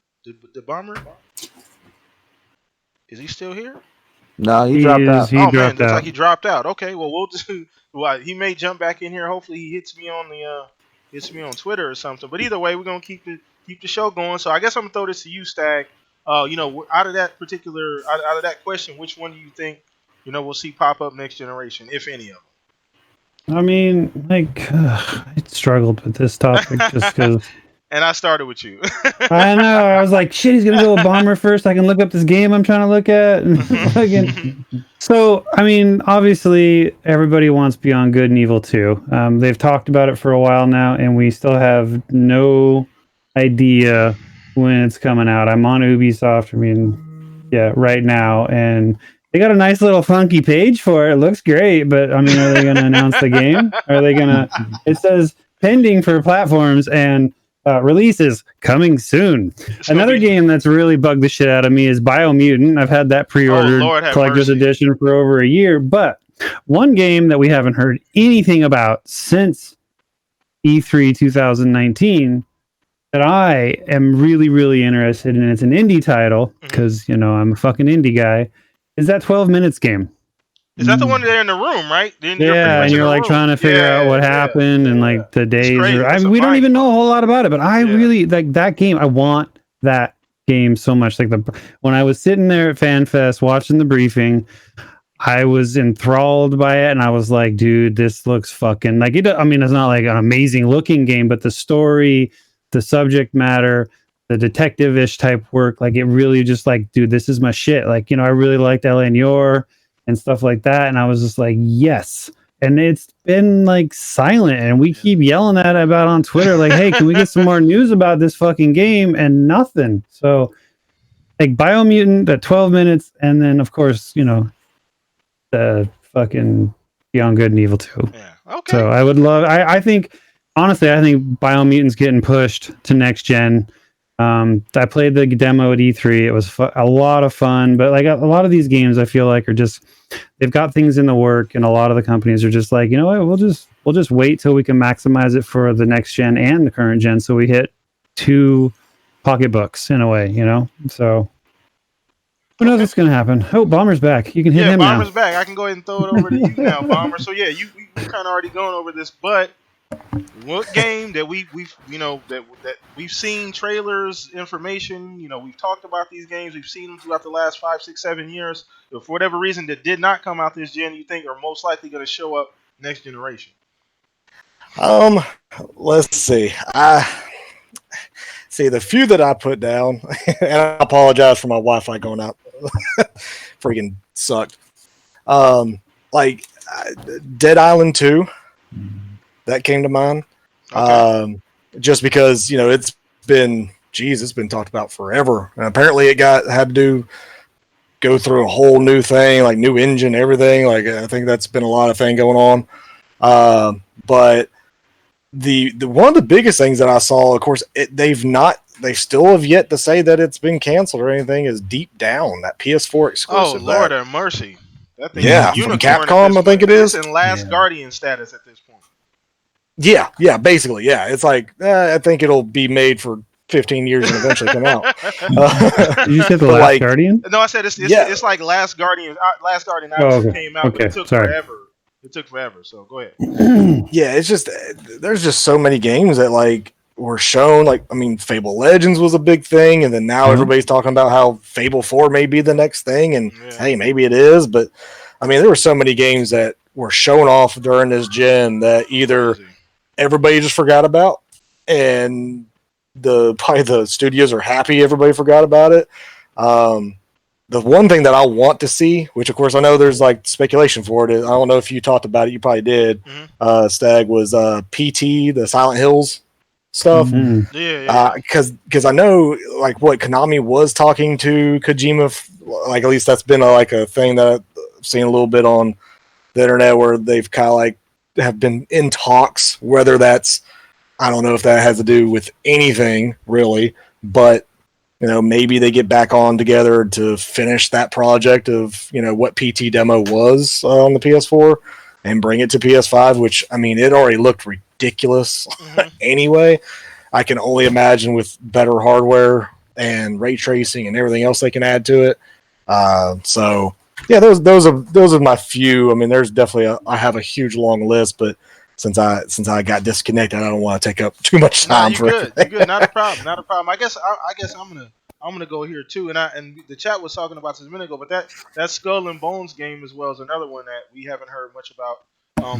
is he still here? No, he dropped out. Man, looks like he dropped out. Okay, well we'll do. Well, he may jump back in here. Hopefully he hits me on Twitter or something. But either way, we're gonna keep the show going. So I guess I'm gonna throw this to you, Stag. Out of that question, which one do you think we'll see pop up next generation, if any of them? I mean, I struggled with this topic just because. And I started with you. I know. I was like, shit, he's going to go with Bomber first. I can look up this game I'm trying to look at. So, I mean, obviously, everybody wants Beyond Good and Evil 2. They've talked about it for a while now, and we still have no idea when it's coming out. I'm on Ubisoft, right now, and they got a nice little funky page for it. It looks great, but, I mean, are they going to announce the game? Are they going to... It says pending for platforms, and... releases coming soon. Another game that's really bugged the shit out of me is Biomutant. I've had that pre-ordered collector's edition for over a year, but one game that we haven't heard anything about since E3 2019 that I am really, really interested in, it's an indie title, because, I'm a fucking indie guy, is that 12 Minutes game. Is that the one they're in the room, right? And you're like trying to figure out what happened and like the days. We don't even know a whole lot about it, but I really like that game. I want that game so much. Like when I was sitting there at FanFest watching the briefing, I was enthralled by it, and I was like, dude, this looks fucking like it. I mean, it's not like an amazing looking game, but the story, the subject matter, the detective-ish type work, like it really just like, dude, this is my shit. Like, I really liked L.A. Noire and stuff like that, and I was just like, yes. And it's been like silent, and we keep yelling at it about on Twitter, like, hey, can we get some more news about this fucking game? And nothing. So like Biomutant at 12 minutes, and then of course, the fucking Beyond Good and Evil 2. Yeah. Okay. So I would love, I think Biomutant's getting pushed to next gen. I played the demo at E3. It was a lot of fun, but like a lot of these games, I feel like are just, they've got things in the work, and a lot of the companies are just like, you know what, we'll just wait till we can maximize it for the next gen and the current gen, so we hit 2 pocketbooks in a way, So who knows what's gonna happen? Oh, Bomber's back. You can hit him now. Bomber's back. I can go ahead and throw it over to you now, Bomber. So yeah, you kind of already going over this, but what game that we've seen trailers, information, we've talked about these games, we've seen them throughout the last 5, 6, 7 years, but for whatever reason that did not come out this gen, you think are most likely going to show up next generation? Let's see. See, the few that I put down, and I apologize for my Wi-Fi going out. Freaking sucked. Like Dead Island 2, that came to mind. Okay. Just because, it's been talked about forever. And apparently it had to go through a whole new thing, like new engine, everything. Like, I think that's been a lot of thing going on. But the one of the biggest things that I saw, of course, they still have yet to say that it's been canceled or anything, is Deep Down, that PS4 Oh exclusive. Lord have mercy. That thing Yeah, is a from unicorn Capcom, I think it is. It's in Last Guardian status at this point. Yeah, basically, yeah. It's like, I think it'll be made for 15 years and eventually come out. Did you say the But, Last like, Guardian? No, I said it's Yeah. like Last Guardian. Last Guardian Oh, actually okay. came out, but it Okay, took sorry. forever. It took forever. So go ahead. Yeah, it's just, there's just so many games that, like, were shown. Like, I mean, Fable Legends was a big thing, and then now everybody's talking about how Fable 4 may be the next thing, and hey, maybe it is. But I mean, there were so many games that were shown off during this gen that either everybody just forgot about, and probably the studios are happy everybody forgot about it. The one thing that I want to see, which of course I know there's like speculation for it, I don't know if you talked about it, you probably did, Stag, was PT, the Silent Hills stuff. Because I know, like, what Konami was talking to Kojima, like, at least that's been a thing that I've seen a little bit on the internet, where they've kind of like have been in talks, whether that's, I don't know if that has to do with anything really, but maybe they get back on together to finish that project of what PT demo was on the PS4 and bring it to PS5, which, I mean, it already looked ridiculous anyway. I can only imagine with better hardware and ray tracing and everything else they can add to it. So yeah, those are my few. I mean, there's definitely I have a huge long list, but since I got disconnected, I don't want to take up too much time for it. You're good. Not a problem. I guess I'm gonna go here too. And the chat was talking about this a minute ago, but that Skull and Bones game as well is another one that we haven't heard much about.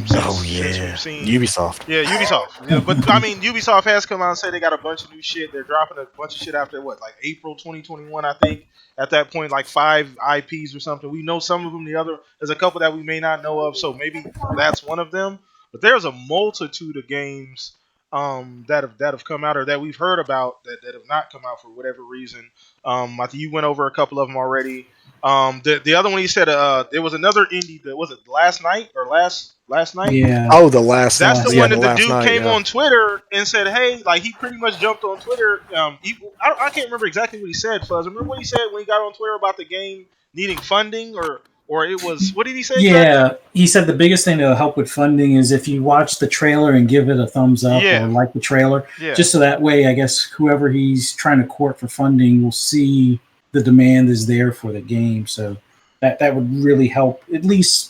Since we've seen Ubisoft. Yeah, Ubisoft. Yeah, but I mean, Ubisoft has come out and said they got a bunch of new shit. They're dropping a bunch of shit after like April 2021, I think. At that point, like 5 IPs or something. We know some of them. There's a couple that we may not know of. So maybe that's one of them. But there's a multitude of games that have come out or that we've heard about that have not come out for whatever reason. I think you went over a couple of them already. The other one you said there was another indie that was it last night or last night? Yeah. Oh, the last. That's the one that the dude night, came on Twitter and said, "Hey," like he pretty much jumped on Twitter. I can't remember exactly what he said, Fuzz. Remember what he said when he got on Twitter about the game needing funding, or it was what did he say? Yeah, he said the biggest thing that'll help with funding is if you watch the trailer and give it a thumbs up or like the trailer, just so that way, I guess whoever he's trying to court for funding will see the demand is there for the game. So that would really help, at least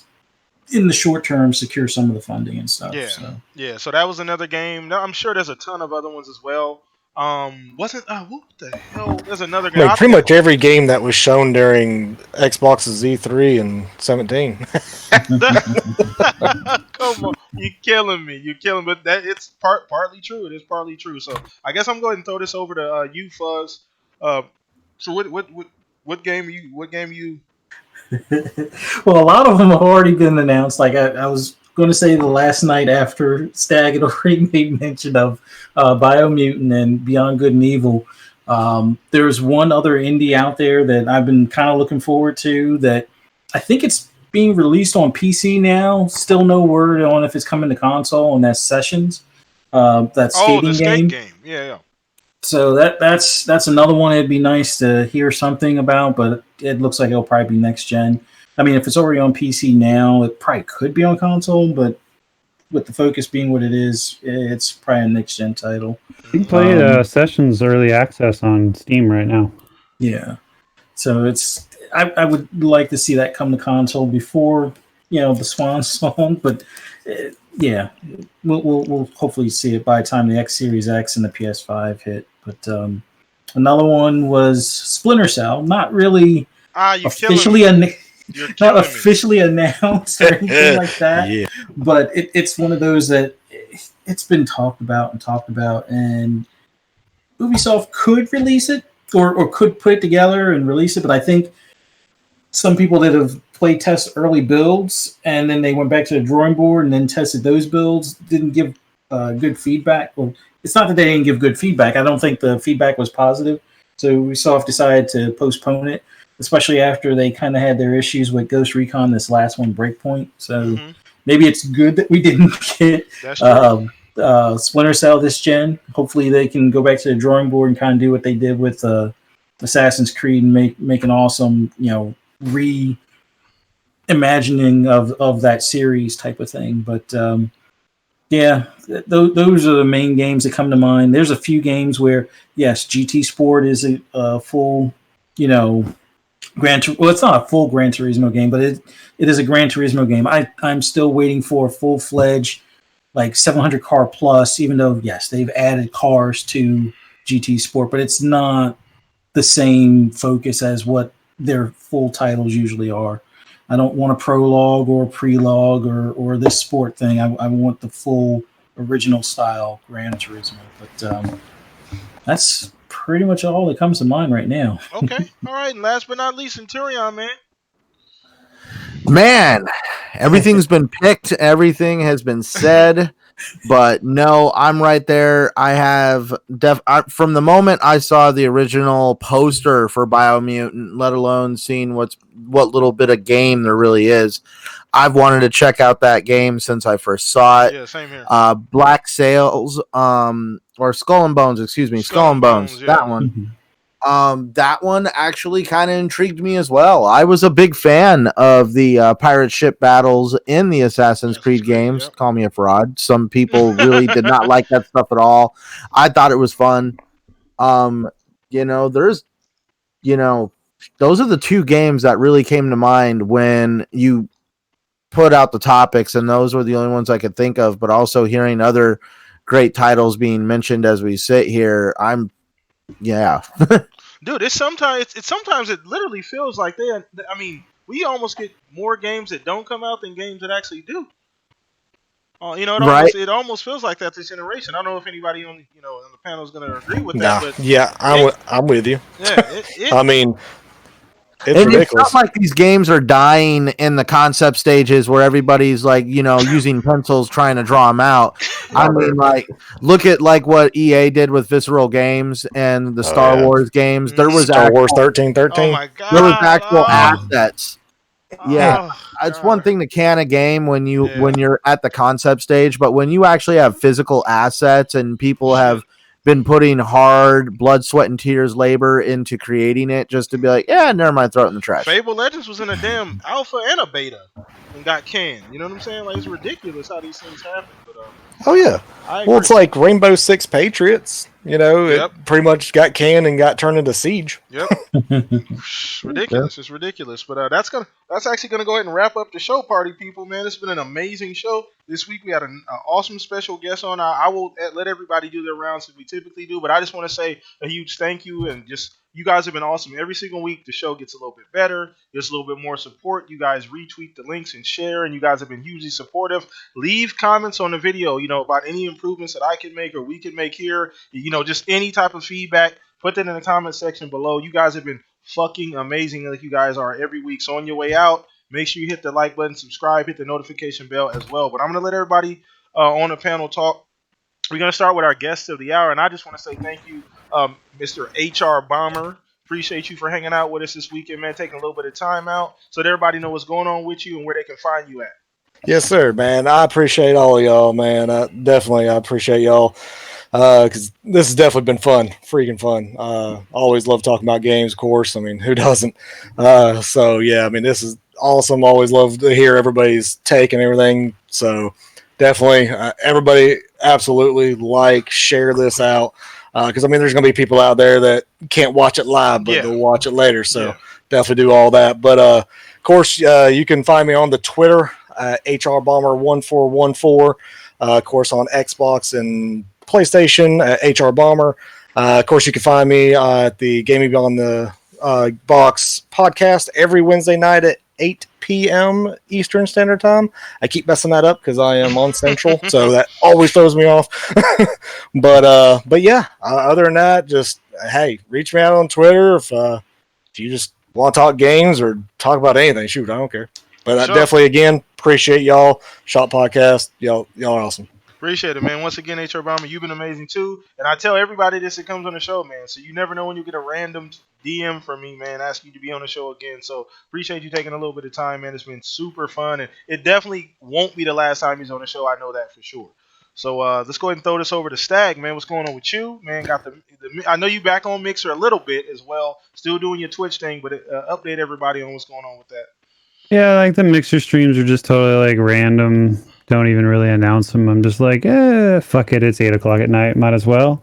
in the short term, secure some of the funding and stuff. So that was another game. Now, I'm sure there's a ton of other ones as well. What the hell? There's another game. Like pretty much every game that was shown during Xbox's E3 in 17. Come on, you're killing me. But that it's partly true. It is partly true. So I guess I'm going to throw this over to you, Fuzz. So what game you? Well, a lot of them have already been announced. Like I was going to say the last night after Stag had already made mention of Biomutant and Beyond Good and Evil. There's one other indie out there that I've been kind of looking forward to that I think it's being released on PC now. Still no word on if it's coming to console, and that's Sessions. That skating game. Yeah. So that's another one. It'd be nice to hear something about, but it looks like it'll probably be next gen. I mean, if it's already on PC now, it probably could be on console, but with the focus being what it is, it's probably a next gen title. You can play Sessions Early Access on Steam right now. Yeah, so I would like to see that come to console before the Swan Song, but yeah, we'll hopefully see it by the time the X Series X and the PS5 hit. But another one was Splinter Cell. Not really officially announced or anything like that. But it's one of those that it's been talked about, and Ubisoft could release it or could put it together and release it, but I think some people that have play test early builds and then they went back to the drawing board and then tested those builds didn't give good feedback. Well, it's not that they didn't give good feedback. I don't think the feedback was positive. So Ubisoft decided to postpone it, especially after they kind of had their issues with Ghost Recon, this last one, Breakpoint. So maybe it's good that we didn't get Splinter Cell this gen. Hopefully they can go back to the drawing board and kind of do what they did with Assassin's Creed and make an awesome, reimagining of that series type of thing. But those are the main games that come to mind. There's a few games where, yes, GT Sport is a full, it's not a full Gran Turismo game, but it is a Gran Turismo game. I'm still waiting for a full-fledged, like 700 car plus, even though, yes, they've added cars to GT Sport, but it's not the same focus as what their full titles usually are. I don't want a prologue or a prelogue or this sport thing. I want the full original style Gran Turismo. But that's pretty much all that comes to mind right now. Okay. All right. And last but not least, Centurion, man. Man, everything's been picked. Everything has been said. But no, I'm right there. I have from the moment I saw the original poster for Biomutant, let alone seeing what little bit of game there really is, I've wanted to check out that game since I first saw it. Yeah, same here. Black Sails, or Skull and Bones, excuse me, Skull and Bones. Yeah. That one. That one actually kind of intrigued me as well. I was a big fan of the pirate ship battles in the Assassin's Creed games. Yep. Call me a fraud. Some people really did not like that stuff at all. I thought it was fun. Those are the two games that really came to mind when you put out the topics, and those were the only ones I could think of. But also hearing other great titles being mentioned as we sit here, Dude, it's sometimes it literally feels like we almost get more games that don't come out than games that actually do. It almost feels like that this generation. I don't know if anybody on the panel is going to agree with that. But yeah, I'm with you. Yeah, I mean, it's and ridiculous. It's not like these games are dying in the concept stages where everybody's like, using pencils trying to draw them out. I mean, like, look at like what EA did with Visceral Games and the Star Wars games. There was Star Wars 1313. Oh my god! There was actual assets. Yeah, Oh, it's one thing to can a game when you're at the concept stage, but when you actually have physical assets and people have been putting hard blood, sweat, and tears labor into creating it just to be like, yeah, never mind, throw it in the trash. Fable Legends was in a damn alpha and a beta and got canned. You know what I'm saying? Like, it's ridiculous how these things happen. But oh yeah, well, it's like Rainbow Six Patriots. It pretty much got canned and got turned into Siege. Yep. Ridiculous. It's ridiculous. But that's actually gonna go ahead and wrap up the show, party people. Man, it's been an amazing show this week. We had an awesome special guest on. I will let everybody do their rounds as we typically do, but I just want to say a huge thank you, and just you guys have been awesome. Every single week the show gets a little bit better, gets a little bit more support. You guys retweet the links and share, and you guys have been hugely supportive. Leave comments on the video, about any improvements that I can make or we can make here. Just any type of feedback, put that in the comment section below. You guys have been fucking amazing like you guys are every week. So on your way out, make sure you hit the like button, subscribe, hit the notification bell as well. But I'm going to let everybody on the panel talk. We're going to start with our guest of the hour, and I just want to say thank you, Mr. HR Bomber. Appreciate you for hanging out with us this weekend, man, taking a little bit of time out so that everybody knows what's going on with you and where they can find you at. Yes, sir, man. I appreciate all of y'all, man. I appreciate y'all. Because this has definitely been fun, freaking fun. Always love talking about games, of course. I mean, who doesn't? So, yeah, I mean, this is awesome. Always love to hear everybody's take and everything. So, definitely, everybody absolutely share this out. Because, I mean, there's going to be people out there that can't watch it live, but they'll watch it later. So, definitely do all that. But, of course, you can find me on the Twitter, HRBomber1414. Of course, on Xbox and PlayStation, HR Bomber. Of course, you can find me at the Gaming Beyond the Box podcast every Wednesday night at 8 p.m. Eastern Standard Time. I keep messing that up because I am on Central, so that always throws me off. But yeah, other than that, just hey, reach me out on Twitter if you just want to talk games or talk about anything. Shoot, I don't care. But Sure. definitely, again, appreciate y'all. Shop Podcast, y'all are awesome. Appreciate it, man. Once again, HR Bomber, you've been amazing too. And I tell everybody this that comes on the show, man. So you never know when you get a random DM from me, man, ask you to be on the show again. So appreciate you taking a little bit of time, man. It's been super fun, and it definitely won't be the last time he's on the show. I know that for sure. So let's go ahead and throw this over to Stag, man. What's going on with you, man? Got the I know you back on Mixer a little bit as well, still doing your Twitch thing, but update everybody on what's going on with that. Yeah, like the Mixer streams are just totally like random. Don't even really announce them. I'm just like, fuck it. It's 8 o'clock at night. Might as well.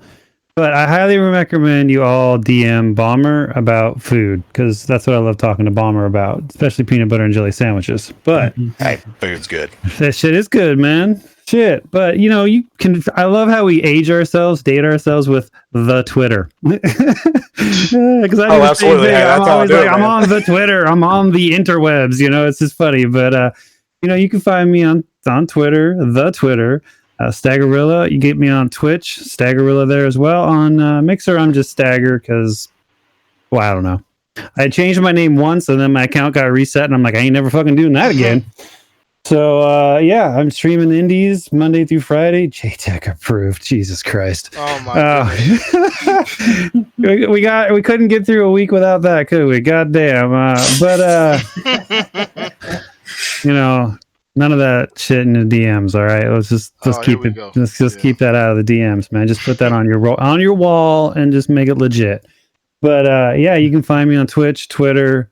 But I highly recommend you all DM Bomber about food because that's what I love talking to Bomber about, especially peanut butter and jelly sandwiches. But Hey, food's good. that shit is good, man. Shit. But you know, you can. I love how we age ourselves, date ourselves with the Twitter. Because absolutely. Hey, I'm always like, I'm man. on the Twitter. I'm on the interwebs. You know, it's just funny. But you know, you can find me on Twitter, the Twitter. Staggerilla, you get me on Twitch, Staggerilla there as well. On Mixer, I'm just Stagger because, well, I don't know. I changed my name once and then my account got reset, and I'm like, I ain't never fucking doing that again. So, yeah, I'm streaming indies Monday through Friday. JTech approved. Jesus Christ. Oh, my goodness. we couldn't get through a week without that, could we? Goddamn. You know, none of that shit in the DMs. All right, let's keep it. Let's just keep that out of the DMs, man. Just put that on your wall and just make it legit. But yeah, you can find me on Twitch, Twitter.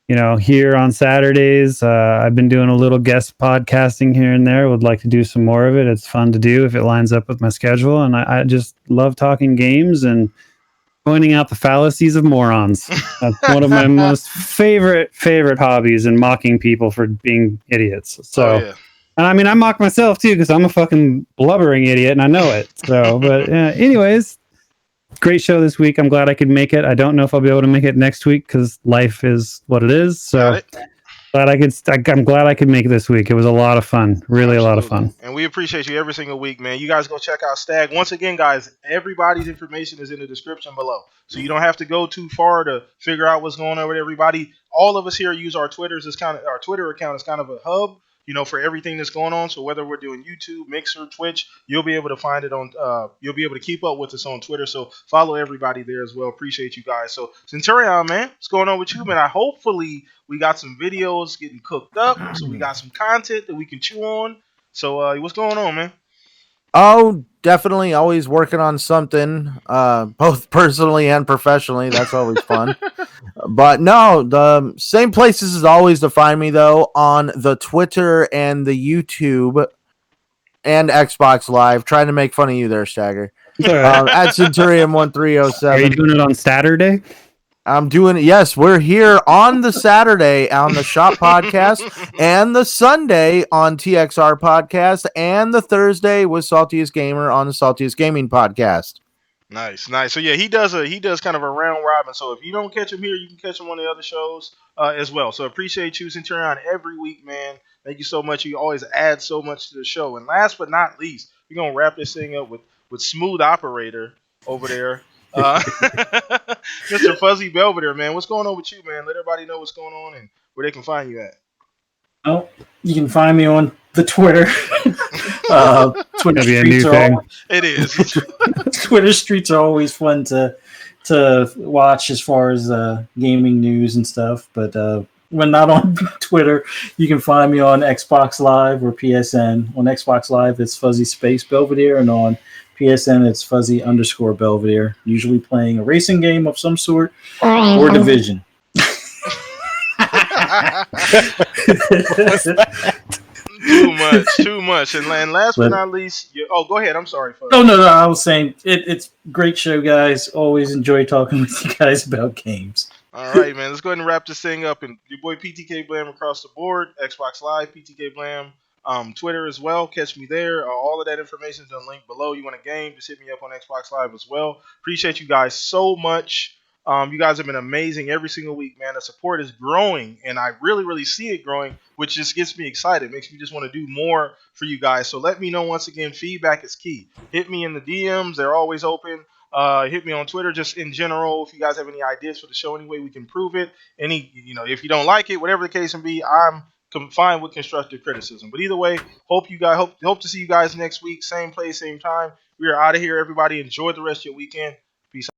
You know, here on Saturdays, I've been doing a little guest podcasting here and there. Would like to do some more of it. It's fun to do if it lines up with my schedule, and I just love talking games and pointing out the fallacies of morons. That's one of my most favorite hobbies, and mocking people for being idiots. So, and I mean, I mock myself too because I'm a fucking blubbering idiot and I know it. So, but anyways, great show this week. I'm glad I could make it. I don't know if I'll be able to make it next week because life is what it is. So. I'm glad I could make it this week. It was a lot of fun. Really. Absolutely. A lot of fun. And we appreciate you every single week, man. You guys go check out Stag. Once again, guys, everybody's information is in the description below. So you don't have to go too far to figure out what's going on with everybody. All of us here use our Twitters as our Twitter account is kind of a hub, you know, for everything that's going on. So whether we're doing YouTube, Mixer, Twitch, you'll be able to find it on you'll be able to keep up with us on Twitter. So follow everybody there as well. Appreciate you guys. So Centurion, man, what's going on with you, man? Hopefully we got some videos getting cooked up, so we got some content that we can chew on. So what's going on, man? Oh, definitely always working on something, both personally and professionally. That's always fun. But no, the same places as always to find me, though, on the Twitter and the YouTube and Xbox Live. Trying to make fun of you there, Stagger. At Centurion1307. Are you doing it on Saturday? I'm doing it. Yes, we're here on the Saturday on the Shop Podcast, and the Sunday on TXR Podcast, and the Thursday with Saltiest Gamer on the Saltiest Gaming Podcast. Nice. So yeah, he does kind of a round robin. So if you don't catch him here, you can catch him on the other shows as well. So appreciate you, Centurion, every week, man. Thank you so much. You always add so much to the show. And last but not least, we're gonna wrap this thing up with Smooth Operator over there. Mr. Fuzzy Belvedere, man. What's going on with you, man? Let everybody know what's going on and where they can find you at. Oh, you can find me on the Twitter. Twitter streets it is. Twitter streets are always fun to watch as far as gaming news and stuff. But when not on Twitter, you can find me on Xbox Live or PSN. On Xbox Live, it's Fuzzy Space Belvedere, and on PSN, it's Fuzzy_Belvedere, usually playing a racing game of some sort or Division. Too much. And last but not least, go ahead. I'm sorry. Fuzzy. Oh, no. I was saying it's great show, guys. Always enjoy talking with you guys about games. All right, man. Let's go ahead and wrap this thing up. And your boy PTK Blam across the board, Xbox Live, PTK Blam. Twitter as well. Catch me there. All of that information is in the link below. You want a game, just hit me up on Xbox Live as well. Appreciate you guys so much. You guys have been amazing every single week, man. The support is growing, and I really, really see it growing, which just gets me excited. Makes me just want to do more for you guys. So let me know once again. Feedback is key. Hit me in the DMs; they're always open. Hit me on Twitter, just in general. If you guys have any ideas for the show, any way we can improve it, if you don't like it, whatever the case may be, I'm fine with constructive criticism. But either way, hope to see you guys next week, same place, same time. We are out of here, everybody. Enjoy the rest of your weekend.